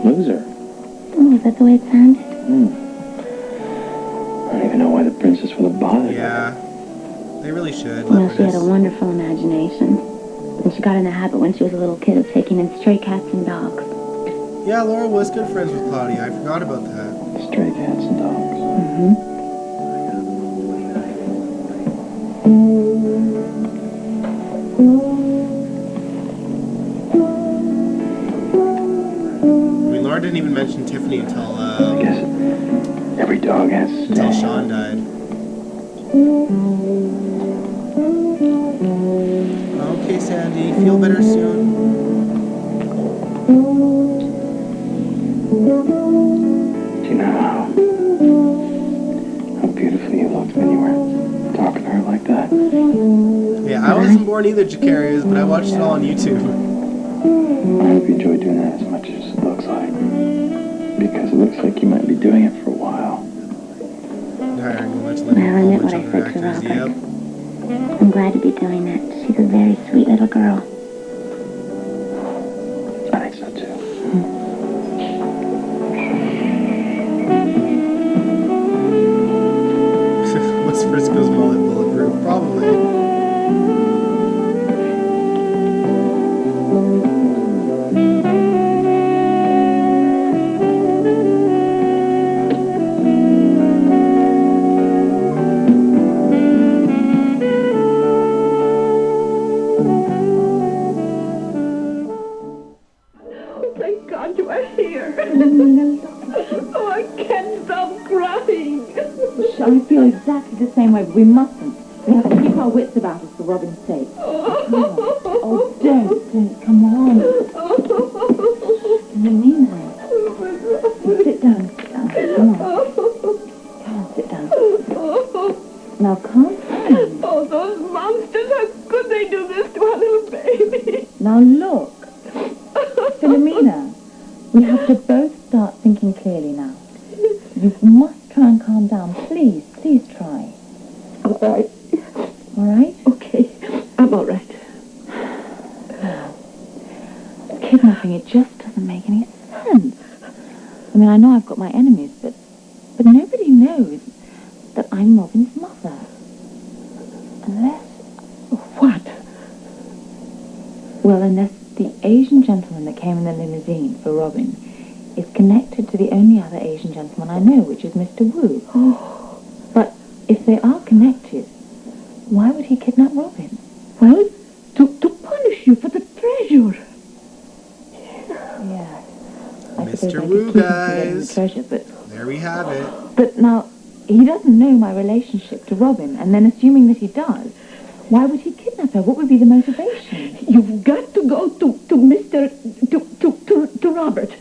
loser. Oh, is that the way it sounded? I don't even know why the princess would have bothered. Yeah, they really should. Well, she had a Leopardess. wonderful imagination. And she got in the habit when she was a little kid of taking in stray cats and dogs. Yeah, Laura was good friends with Claudia. I forgot about that. Stray cats and dogs. Mm-hmm. I mean, Laura Bernard didn't even mention Tiffany until I guess every dog has to until stay. Sean died. Okay, Sandy, feel better soon. Do you know how beautifully you looked when you were talking to her like that? Yeah, I wasn't born either, Jacarius, but I watched it all on YouTube. I hope you enjoy doing that as much as it looks like. Because it looks like you might be doing it for a while. Hiring a bunch of Well, I all meant bunch what I of said to actors. Yep. Robert. I'm glad to be doing that. She's a very sweet little girl. I think so too. Was Frisco's mullet bulletproof? Probably. Thank God you are here. Oh, I can't stop crying. I feel exactly the same way, but we mustn't. We have to keep our wits about us for Robin's sake. Oh, don't. Come on. Nina. Sit down. Come on, sit down. Now, calm down. Oh, those monsters, how could they do this to our little baby? Now, look. Philomena, we have to both start thinking clearly now. You must try and calm down. Please try. All right. All right? Okay, I'm all right. Kidnapping, it just doesn't make any sense. I mean, I know I've got my enemies, but nobody knows that I'm Robin's mother. Unless... What? Well, unless the Asian gentleman that came in the limousine for Robin is connected to the only other Asian gentleman I know, which is Mr. Wu. Oh. But if they are connected, why would he kidnap Robin? Well, to punish you for the treasure. Yeah. Mr. Wu, guys. The treasure, but there we have it. But now, he doesn't know my relationship to Robin, and then assuming that he does, why would he kidnap her? What would be the motivation? You've got to go to Robert.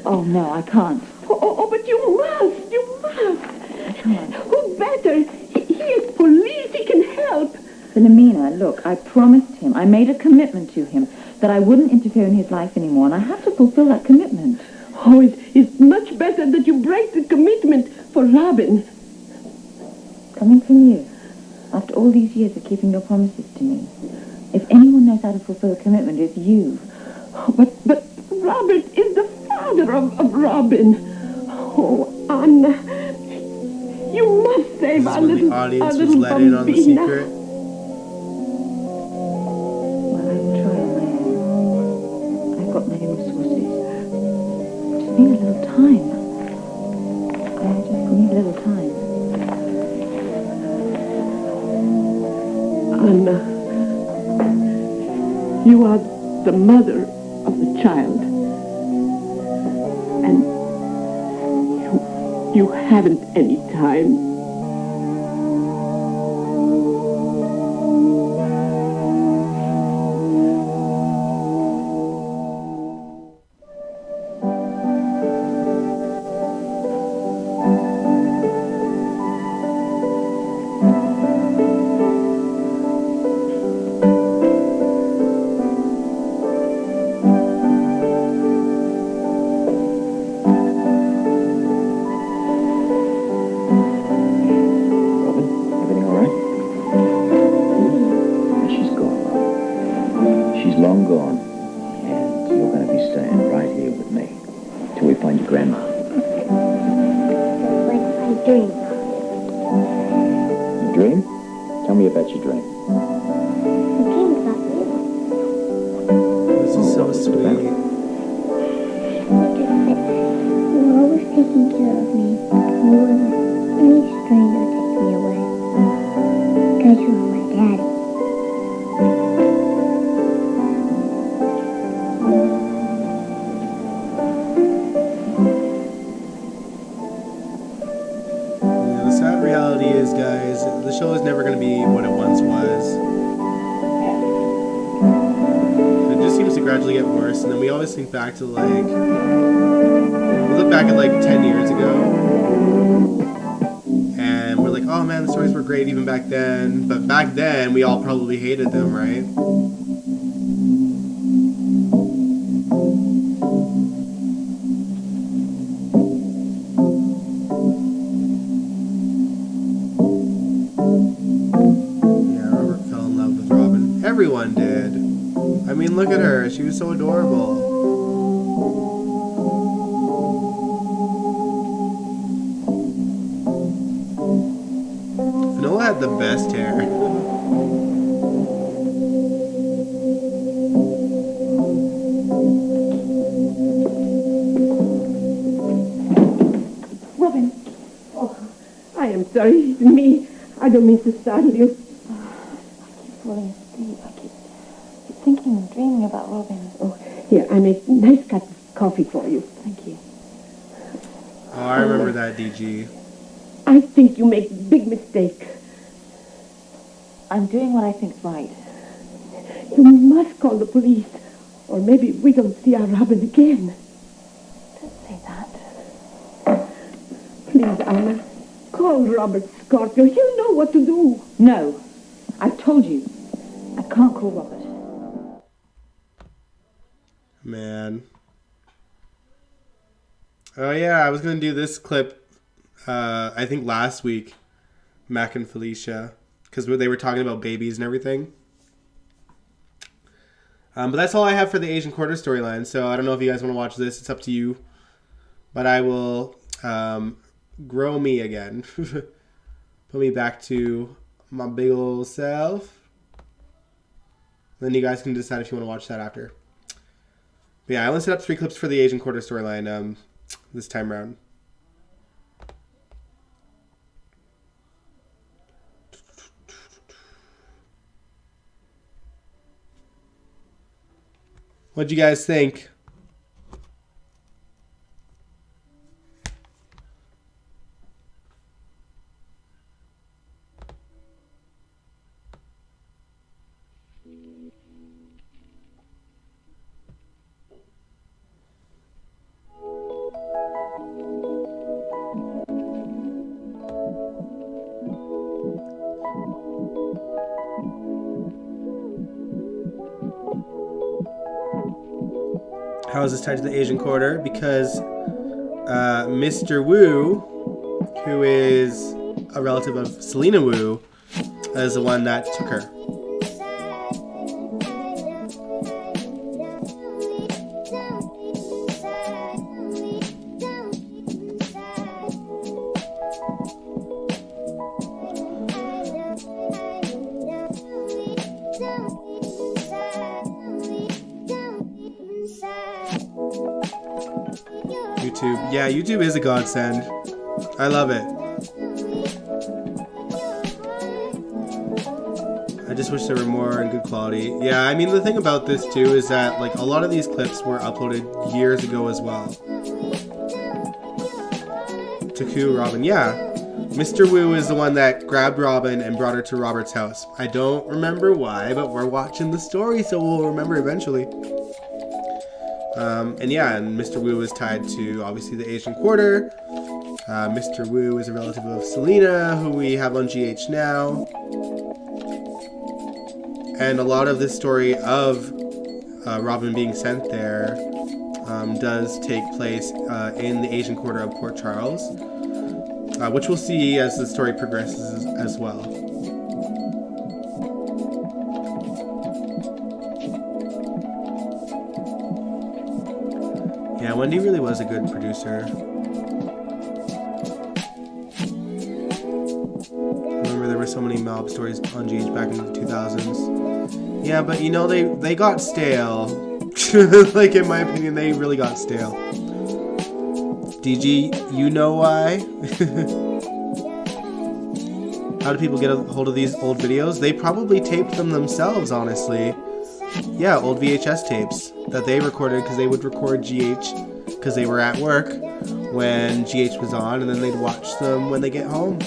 Oh, no, I can't. Oh, but you must. I can't. Who better? He is police. He can help. Philomena, look, I promised him, I made a commitment to him that I wouldn't interfere in his life anymore, and I have to fulfill that commitment. Oh, it's much better that you break the commitment for Robin. Coming from you, after all these years of keeping your promises to me, if anyone knows how to fulfill a commitment, it's you. Oh, but Robert is the father of Robin. Oh, Anna, you must save This is our when little the audience was little let in on the bambina. secret. Well, I will try on my own. I've got no resources. Just need a little time. I just need a little time. Anna, you are the mother of the child. And you haven't any time. gradually get worse, and then we always think back to like, we look back at like 10 years ago, and we're like, oh man, the stories were great even back then, but back then we all probably hated them, right? Everyone did. I mean, look at her. She was so adorable. Finola had the best hair. Robin. Oh, I am sorry. It's me. I don't mean to startle you. Falling asleep. I keep thinking and dreaming about Robin. Oh, here, I make a nice cup of coffee for you. Thank you. Oh, I remember that, DG. I think you make a big mistake. I'm doing what I think's right. You must call the police, or maybe we don't see our Robin again. Don't say that. Please, Anna, call Robert Scorpio. He'll know what to do. No. I've told you. I can't call Robert. Man. Oh yeah, I was going to do this clip, I think last week, Mac and Felicia, because they were talking about babies and everything. But that's all I have for the Asian Quarter storyline, so I don't know if you guys want to watch this. It's up to you. But I will grow me again. Put me back to my big old self. Then you guys can decide if you want to watch that after. But yeah, I only set up 3 clips for the Asian Quarter storyline this time around. What'd you guys think? How is this tied to the Asian Quarter? Because Mr. Wu, who is a relative of Selena Wu, is the one that took her. YouTube. Yeah, YouTube is a godsend. I love it. I just wish there were more in good quality. Yeah, I mean, the thing about this too is that like a lot of these clips were uploaded years ago as well. Taku, Robin, yeah. Mr. Wu is the one that grabbed Robin and brought her to Robert's house. I don't remember why, but we're watching the story, so we'll remember eventually. And yeah, and Mr. Wu is tied to, obviously, the Asian Quarter. Mr. Wu is a relative of Selena, who we have on GH now. And a lot of the story of Robin being sent there does take place in the Asian Quarter of Port Charles, which we'll see as the story progresses as well. Yeah, Wendy really was a good producer. I remember there were so many mob stories on GH back in the 2000s. Yeah, but you know, they got stale. Like, in my opinion, they really got stale. DG, you know why? How do people get a hold of these old videos? They probably taped them themselves, honestly. Yeah, old VHS tapes that they recorded because they would record GH because they were at work when GH was on, and then they'd watch them when they get home.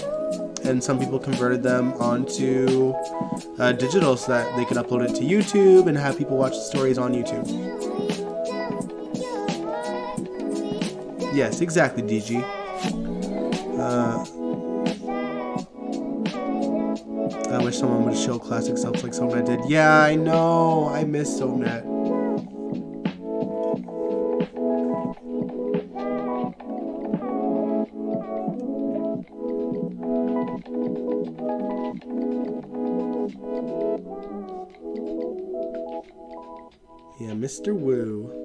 And some people converted them onto digital so that they could upload it to YouTube and have people watch the stories on YouTube. Yes, exactly, DG. I wish someone would show classic subs like Soapnet did. Yeah, I know. I miss Soapnet. Yeah, Mr. Wu.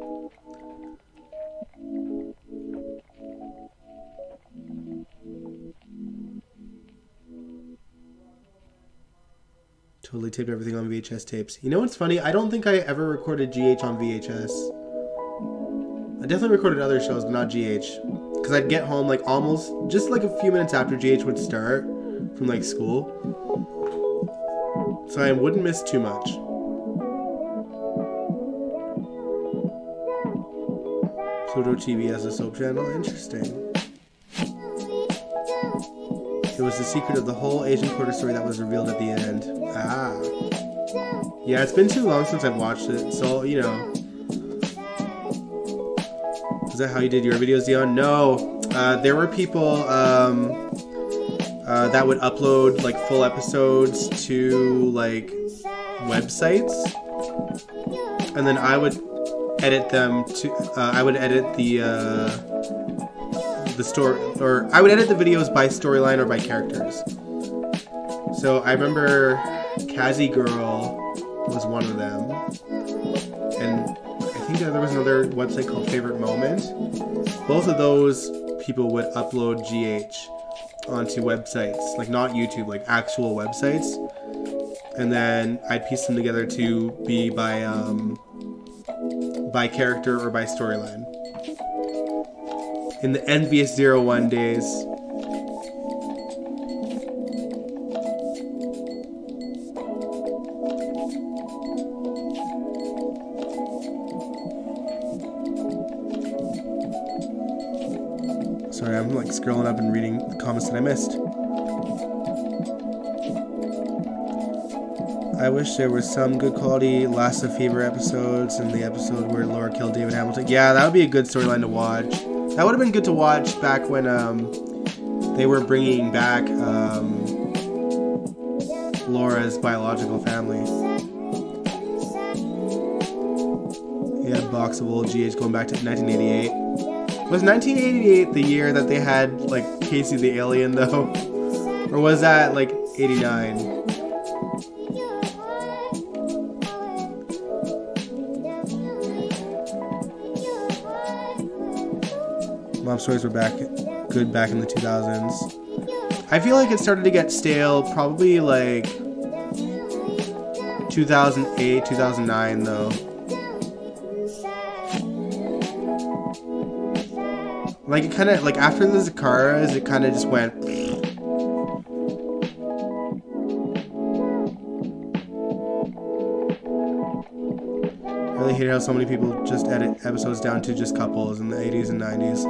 Totally taped everything on VHS tapes. You know what's funny? I don't think I ever recorded GH on VHS. I definitely recorded other shows, but not GH. Because I'd get home like almost, just like a few minutes after GH would start from like school. So I wouldn't miss too much. Pluto TV as a soap channel? Interesting. It was the secret of the whole Asian Quarter story that was revealed at the end. Ah. Yeah, it's been too long since I've watched it, so, you know. Is that how you did your videos, Dion? No. There were people that would upload, like, full episodes to, like, websites. And then I would edit them to... I would edit the story, or I would edit the videos by storyline or by characters. So I remember Kazi Girl was one of them, and I think that there was another website called Favorite Moment. Both of those people would upload GH onto websites, like not YouTube, like actual websites, and then I'd piece them together to be by character or by storyline. In the envious 01 days. Sorry, I'm like scrolling up and reading the comments that I missed. I wish there was some good quality Last of Fever episodes and the episode where Laura killed David Hamilton. Yeah, that would be a good storyline to watch. That would have been good to watch back when they were bringing back Laura's biological family. Yeah, a box of old GH going back to 1988. Was 1988 the year that they had like Casey the Alien though? Or was that like 89? Mom stories were good back in the 2000s. I feel like it started to get stale probably like 2008, 2009 though. Like it kind of, like after the Zakaras, it kind of just went. I really hated how so many people just edit episodes down to just couples in the 80s and 90s.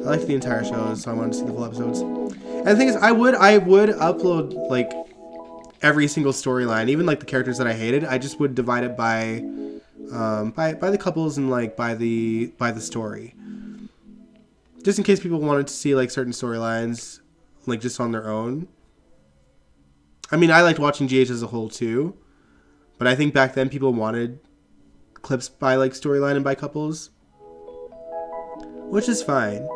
I liked the entire shows, so I wanted to see the full episodes. And the thing is, I would upload like every single storyline, even like the characters that I hated. I just would divide it by the couples and like by the story, just in case people wanted to see like certain storylines, like just on their own. I mean, I liked watching GH as a whole too, but I think back then people wanted clips by like storyline and by couples, which is fine.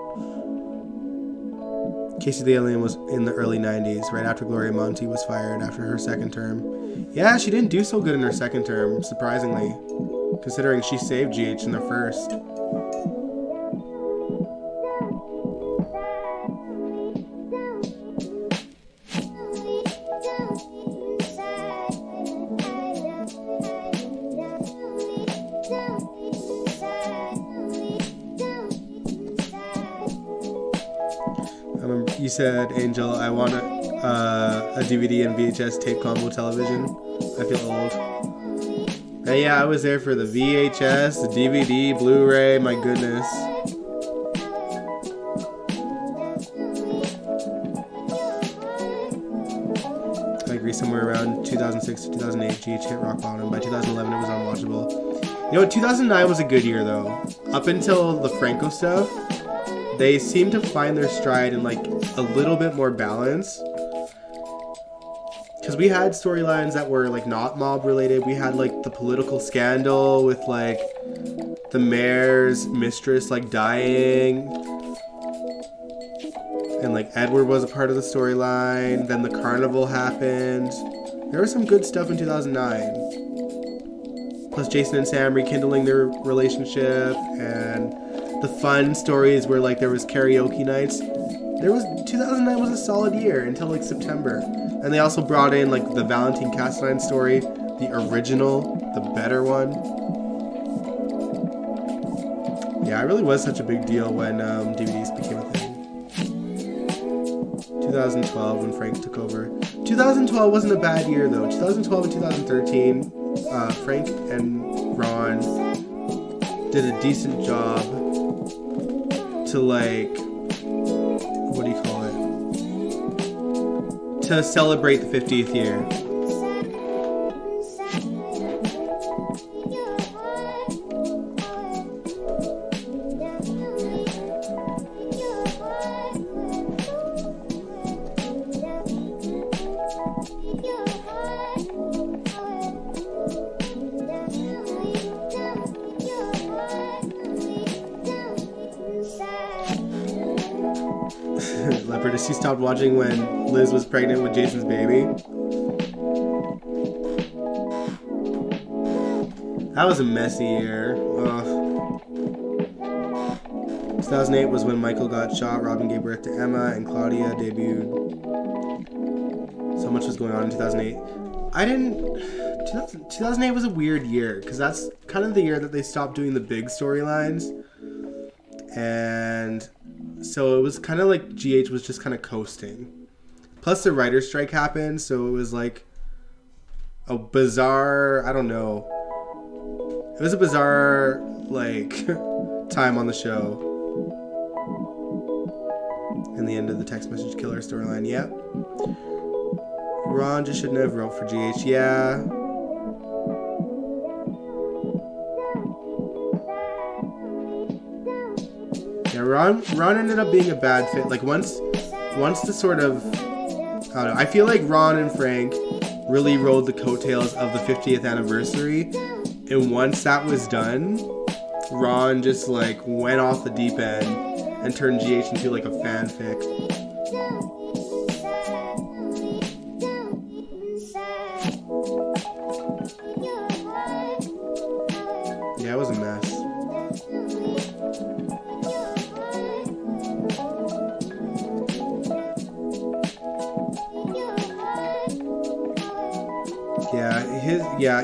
Casey the Alien was in the early 90s, right after Gloria Monty was fired after her second term. Yeah, she didn't do so good in her second term, surprisingly, considering she saved GH in the first. You said, Angel, I want a DVD and VHS tape combo television. I feel old. And yeah, I was there for the VHS, the DVD, Blu-ray, my goodness. I agree, somewhere around 2006 to 2008, GH hit rock bottom. By 2011, it was unwatchable. You know what, 2009 was a good year, though. Up until the Franco stuff, they seem to find their stride in like a little bit more balance. Because we had storylines that were like not mob related. We had like the political scandal with like the mayor's mistress like dying. And like Edward was a part of the storyline. Then the carnival happened. There was some good stuff in 2009. Plus Jason and Sam rekindling their relationship, and the fun stories where like there was karaoke nights. 2009 was a solid year until like September. And they also brought in like the Valentine Cassadine story, the original, the better one. Yeah, it really was such a big deal when DVDs became a thing. 2012 when Frank took over. 2012 wasn't a bad year though. 2012 and 2013, Frank and Ron did a decent job to like, what do you call it? To celebrate the 50th year. She stopped watching when Liz was pregnant with Jason's baby. That was a messy year. Ugh. 2008 was when Michael got shot, Robin gave birth to Emma, and Claudia debuted. So much was going on in 2008. 2008 was a weird year, because that's kind of the year that they stopped doing the big storylines. And so it was kind of like GH was just kind of coasting. Plus the writer's strike happened, so it was like a bizarre, I don't know. It was a bizarre, like, time on the show. And the end of the text message killer storyline, yep. Ron just shouldn't have wrote for GH, yeah. Ron ended up being a bad fit. Like once the sort of, I don't know, I feel like Ron and Frank really rode the coattails of the 50th anniversary, and once that was done, Ron just like went off the deep end and turned GH into like a fanfic. Yeah, it was a mess.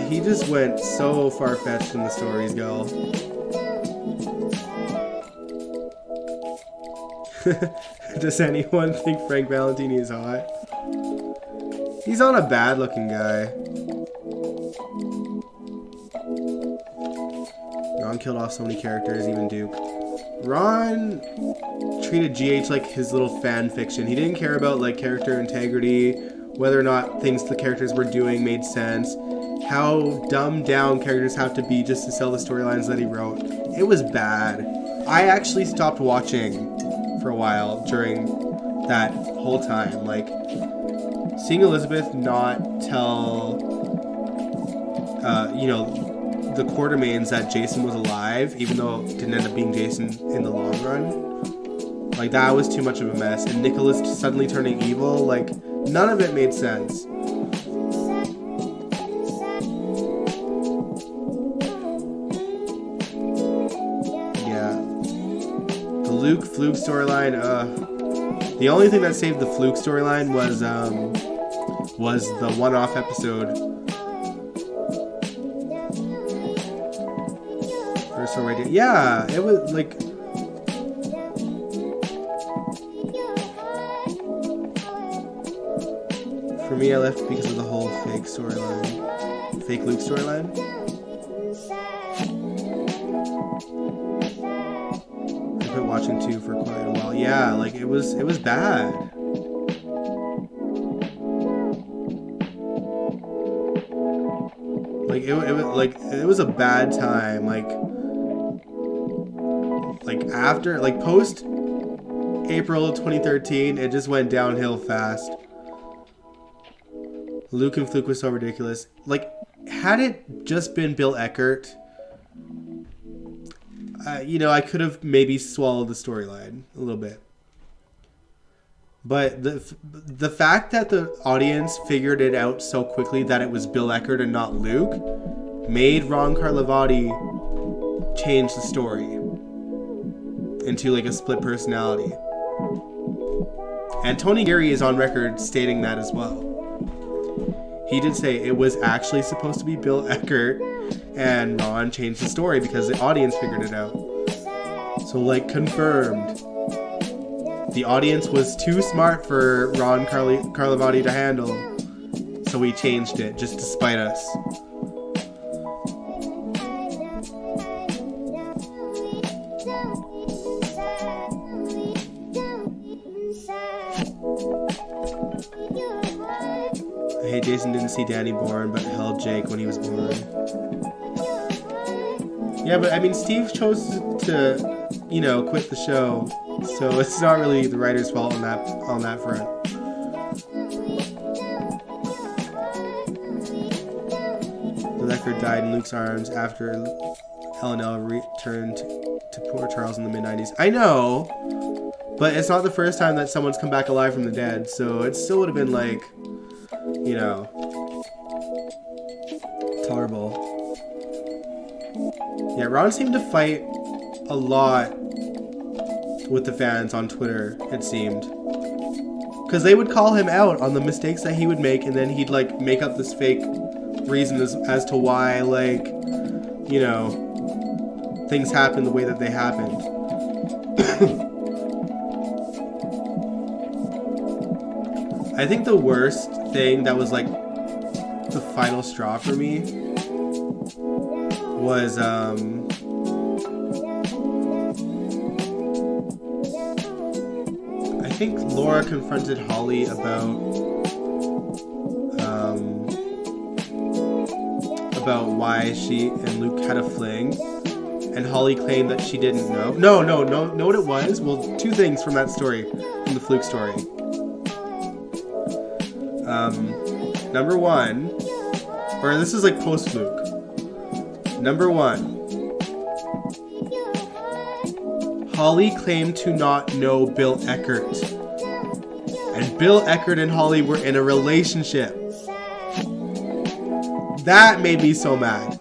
He just went so far-fetched in the stories go. Does anyone think Frank Valentini is hot? He's not a bad-looking guy. Ron killed off so many characters, even Duke. Ron treated GH like his little fan fiction. He didn't care about like character integrity, whether or not things the characters were doing made sense, how dumbed down characters have to be just to sell the storylines that he wrote. It was bad. I actually stopped watching for a while during that whole time. Like, seeing Elizabeth not tell, the Quartermains that Jason was alive, even though it didn't end up being Jason in the long run. Like, that was too much of a mess. And Nicholas suddenly turning evil, like, none of it made sense. Yeah. The Luke Fluke storyline, the only thing that saved the Fluke storyline was the one-off episode. Yeah, it was like... For me, I left because of the whole fake storyline. Fake Luke storyline. I quit watching 2 for quite a while. Yeah, like it was bad. Like it was a bad time. Like after, like post April 2013, it just went downhill fast. Luke and Fluke was so ridiculous. Like, had it just been Bill Eckert, you know, I could have maybe swallowed the storyline a little bit. But the fact that the audience figured it out so quickly that it was Bill Eckert and not Luke made Ron Carlivati change the story into like a split personality. And Tony Geary is on record stating that as well. He did say it was actually supposed to be Bill Eckert and Ron changed the story because the audience figured it out. So like confirmed. The audience was too smart for Ron Carlivati to handle, so he changed it just to spite us. Hey, Jason didn't see Danny born, but held Jake when he was born. Yeah, but I mean, Steve chose to, you know, quit the show. So it's not really the writer's fault on that front. The Eckert died in Luke's arms after L&L returned to Port Charles in the mid-90s. I know, but it's not the first time that someone's come back alive from the dead, so it still would have been like, you know, tolerable. Yeah, Ron seemed to fight a lot with the fans on Twitter, it seemed. Because they would call him out on the mistakes that he would make, and then he'd, like, make up this fake reason as to why, like, you know, things happened the way that they happened. I think the worst thing that was, like, the final straw for me was, I think Laura confronted Holly about why she and Luke had a fling, and Holly claimed that she didn't know. No, what it was? Well, two things from that story, from the Fluke story. Number one, or this is like post-Fluke. Number one, Holly claimed to not know Bill Eckert. And Bill Eckert and Holly were in a relationship. That made me so mad.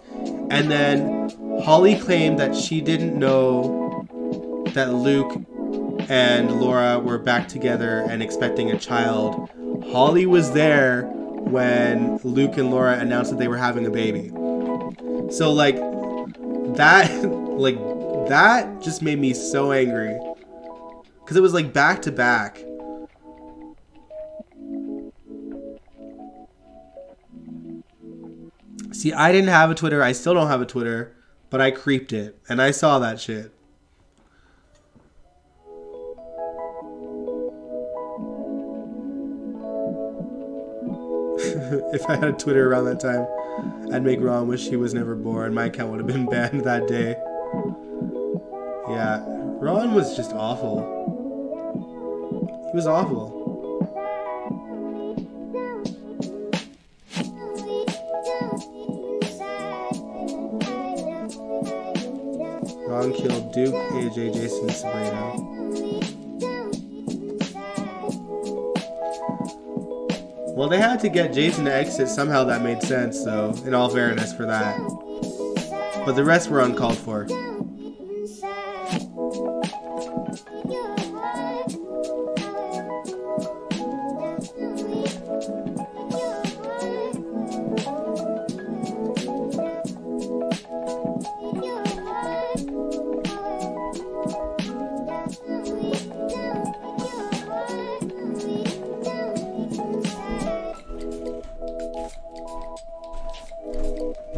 And then Holly claimed that she didn't know that Luke and Laura were back together and expecting a child. Holly was there when Luke and Laura announced that they were having a baby. So like that just made me so angry. Because it was like back to back. See, I didn't have a Twitter. I still don't have a Twitter. But I creeped it. And I saw that shit. If I had a Twitter around that time, I'd make Ron wish he was never born. My account would have been banned that day. Yeah, Ron was just awful. He was awful. Ron killed Duke, AJ, Jason, Sabrina. Well, they had to get Jason to exit. Somehow that made sense, though, in all fairness for that. But the rest were uncalled for.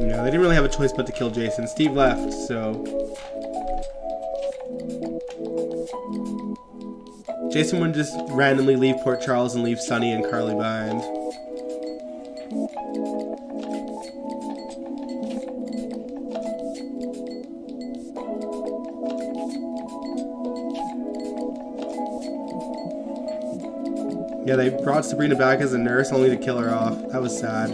Yeah, they didn't really have a choice but to kill Jason. Steve left, so... Jason wouldn't just randomly leave Port Charles and leave Sonny and Carly behind. Yeah, they brought Sabrina back as a nurse only to kill her off. That was sad.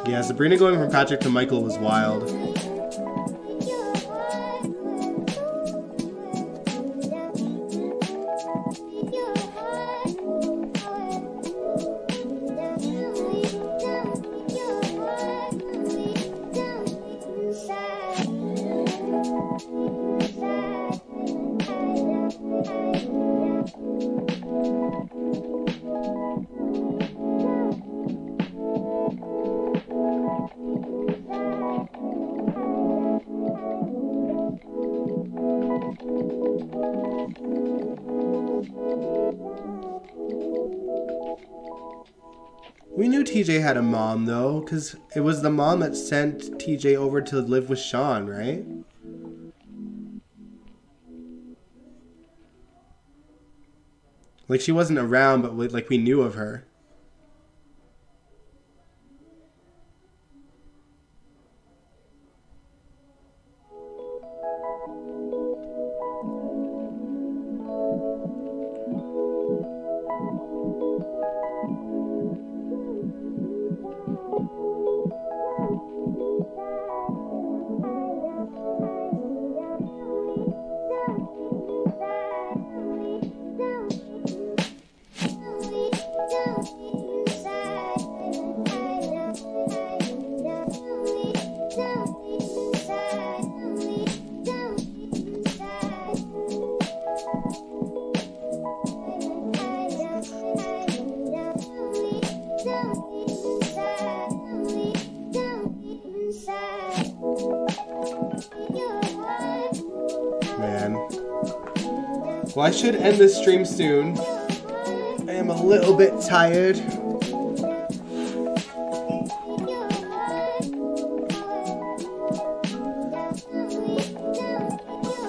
Yeah, Sabrina going from Patrick to Michael was wild. We knew TJ had a mom, though, because it was the mom that sent TJ over to live with Sean, right? Like, she wasn't around, but like we knew of her. Man. Well, I should end this stream soon. I am a little bit tired. I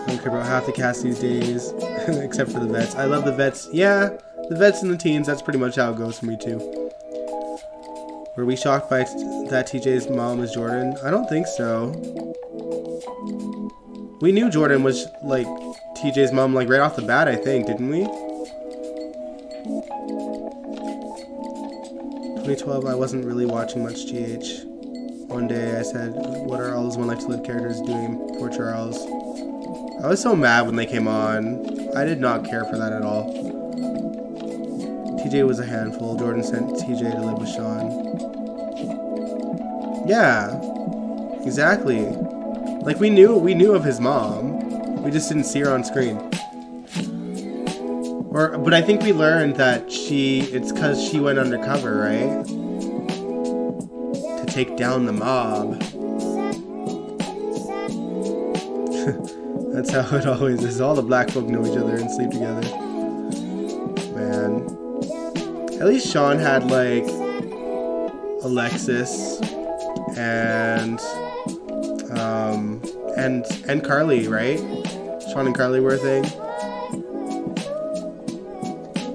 don't care about half the cast these days, except for the vets. I love the vets. Yeah, the vets and the teens, that's pretty much how it goes for me too. Were we shocked by that TJ's mom is Jordan? I don't think so. We knew Jordan was, like, TJ's mom, like, right off the bat, I think, didn't we? 2012, I wasn't really watching much GH. One day I said, what are all those One Life to Live characters doing? Poor Charles. I was so mad when they came on. I did not care for that at all. TJ was a handful. Jordan sent TJ to live with Sean. Yeah, exactly. Like, we knew of his mom. We just didn't see her on screen. But I think we learned that it's because she went undercover, right? To take down the mob. That's how it always is. All the black folk know each other and sleep together. Man. At least Sean had, like, Alexis and Carly, right? Sean and Carly were a thing.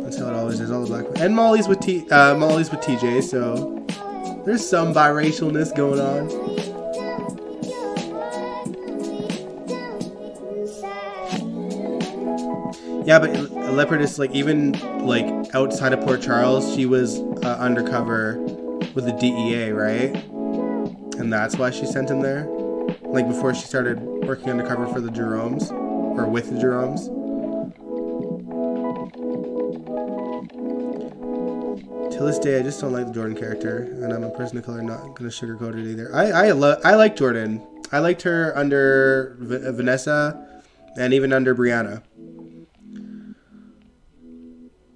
That's how it always is. All the black and Molly's with TJ, so there's some biracialness going on. Yeah, but Leopardess, like, even like outside of Port Charles, she was undercover with the DEA, right? And that's why she sent him there. Like, before she started working undercover for the Jeromes, or with the Jeromes. Till this day, I just don't like the Jordan character, and I'm a person of color, not gonna sugarcoat it either. I like Jordan. I liked her under Vanessa, and even under Brianna.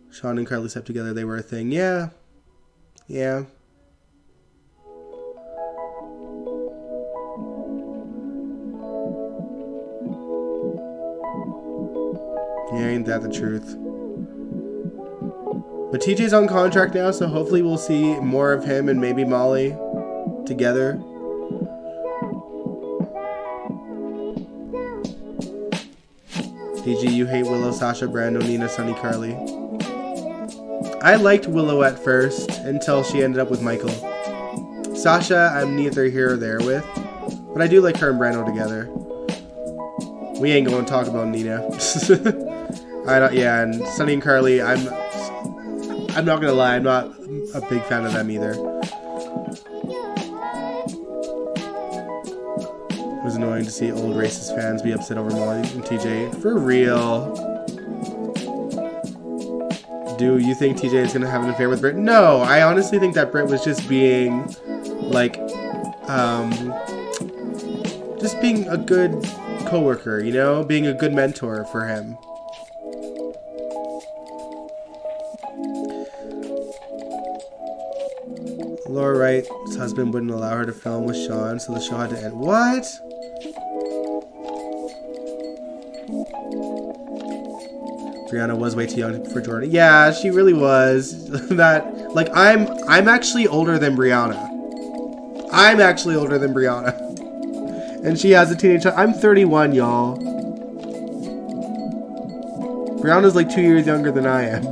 Sean and Carly slept together, they were a thing. Yeah. Ain't that the truth? But TJ's on contract now, so hopefully we'll see more of him and maybe Molly together. DG, you hate Willow, Sasha, Brando, Nina, Sunny, Carly. I liked Willow at first until she ended up with Michael. Sasha, I'm neither here or there with, but I do like her and Brando together. We ain't gonna talk about Nina. And Sunny and Carly, I'm not gonna lie, I'm not a big fan of them either. It was annoying to see old racist fans be upset over Molly and TJ. For real. Do you think TJ is gonna have an affair with Britt? No, I honestly think that Britt was just being, like, just being a good coworker, you know? Being a good mentor for him. Laura Wright's husband wouldn't allow her to film with Sean, so the show had to end. What? Brianna was way too young for Jordan. Yeah, she really was. I'm actually older than Brianna. And she has a teenage child. I'm 31, y'all. Brianna's like 2 years younger than I am.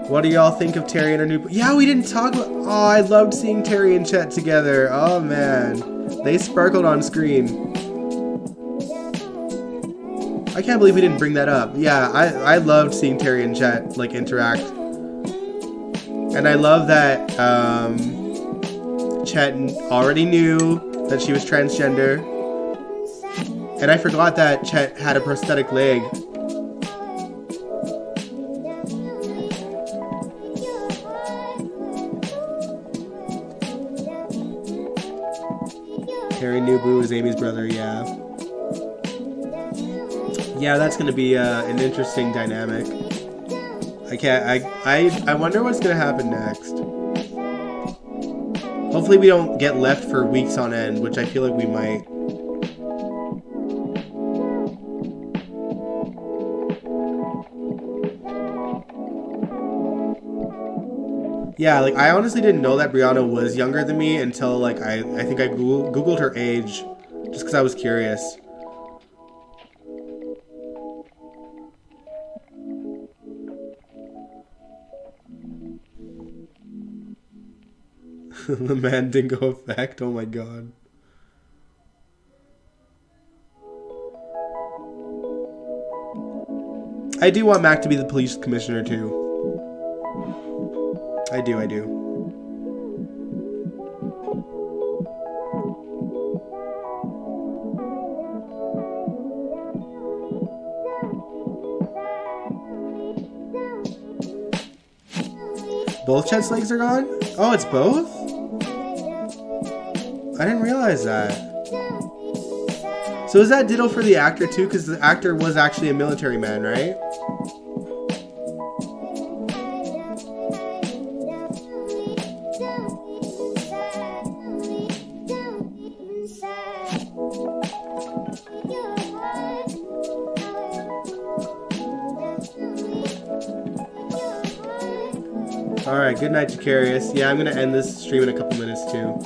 What do y'all think of Terry and her new... Yeah, we didn't talk about... Oh, I loved seeing Terry and Chet together. Oh, man. They sparkled on screen. I can't believe we didn't bring that up. Yeah, I loved seeing Terry and Chet, like, interact. And I love that Chet already knew that she was transgender. And I forgot that Chet had a prosthetic leg. Harry Nubu is Amy's brother, yeah. Yeah, that's gonna be an interesting dynamic. I wonder what's gonna happen next. Hopefully we don't get left for weeks on end, which I feel like we might. Yeah, like, I honestly didn't know that Brianna was younger than me until, like, I think I Googled her age just because I was curious. The Mandingo effect, oh my god. I do want Mac to be the police commissioner too. I do. Both Chet's legs are gone? Oh, it's both? I didn't realize that. So is that ditto for the actor too? Because the actor was actually a military man, right? Alright, good night, Jacarius. Yeah, I'm gonna end this stream in a couple minutes too.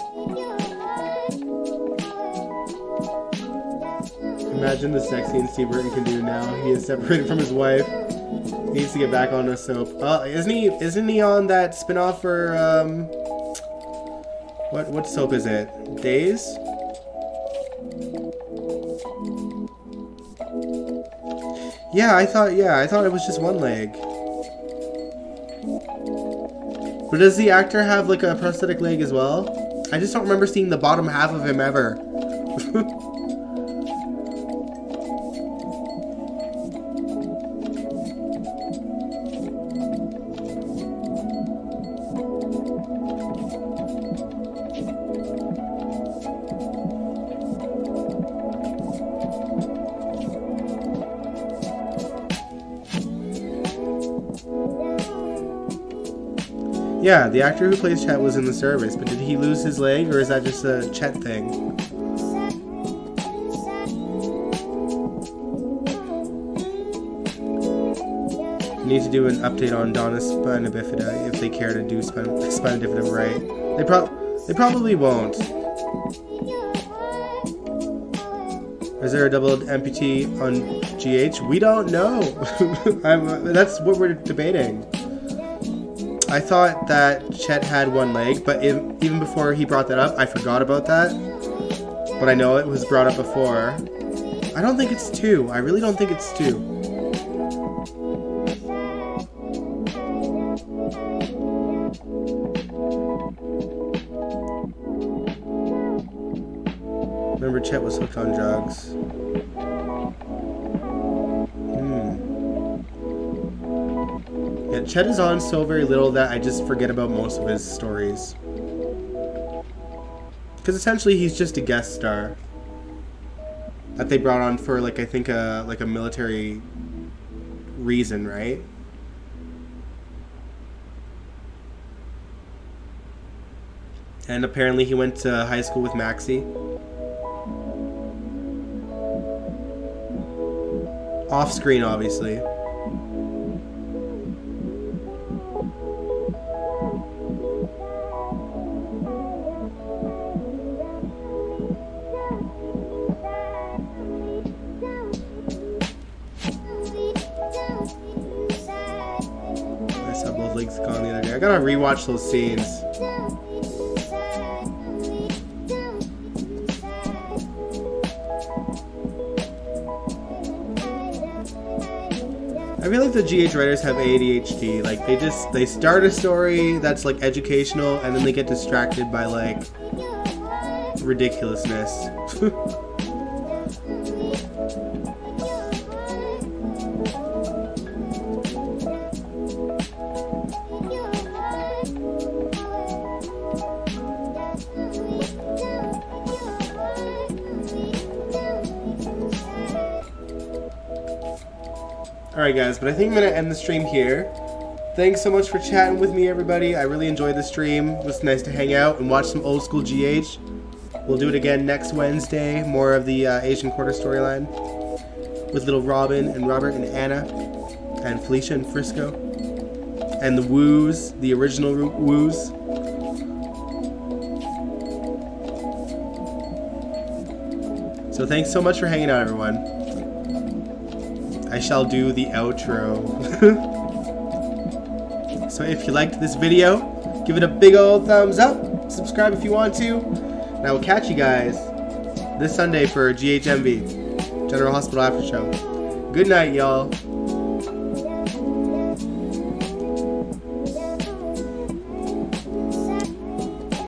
Imagine the sex scene Steve Burton can do now. He is separated from his wife. He needs to get back on a soap. Isn't he on that spinoff for what soap is it? Days? Yeah, I thought it was just one leg. But does the actor have like a prosthetic leg as well? I just don't remember seeing the bottom half of him ever. Yeah, the actor who plays Chet was in the service, but did he lose his leg, or is that just a Chet thing? Need to do an update on Donna Spina Bifida if they care to do Spina Bifida right. They probably won't. Is there a double amputee on GH? We don't know. That's what we're debating. I thought that Chet had one leg, but even before he brought that up, I forgot about that. But I know it was brought up before. I don't think it's 2. I really don't think it's 2. Remember, Chet was hooked on drugs. Yeah, Chet is on so very little that I just forget about most of his stories. Because essentially he's just a guest star that they brought on for, like, I think like a military reason, right? And apparently he went to high school with Maxie. Off screen, obviously. I saw both legs gone the other day. I gotta rewatch those scenes. I feel like the GH writers have ADHD. Like, they start a story that's, like, educational, and then they get distracted by, like, ridiculousness. Alright guys, but I think I'm going to end the stream here. Thanks so much for chatting with me, everybody. I really enjoyed the stream. It was nice to hang out and watch some old school GH. We'll do it again next Wednesday. More of the Asian Quarter storyline. With little Robin and Robert and Anna. And Felicia and Frisco. And the Woos. The original Woos. So thanks so much for hanging out, everyone. I shall do the outro. So if you liked this video, give it a big old thumbs up. Subscribe if you want to. And I will catch you guys this Sunday for GHMV, General Hospital After Show. Good night, y'all.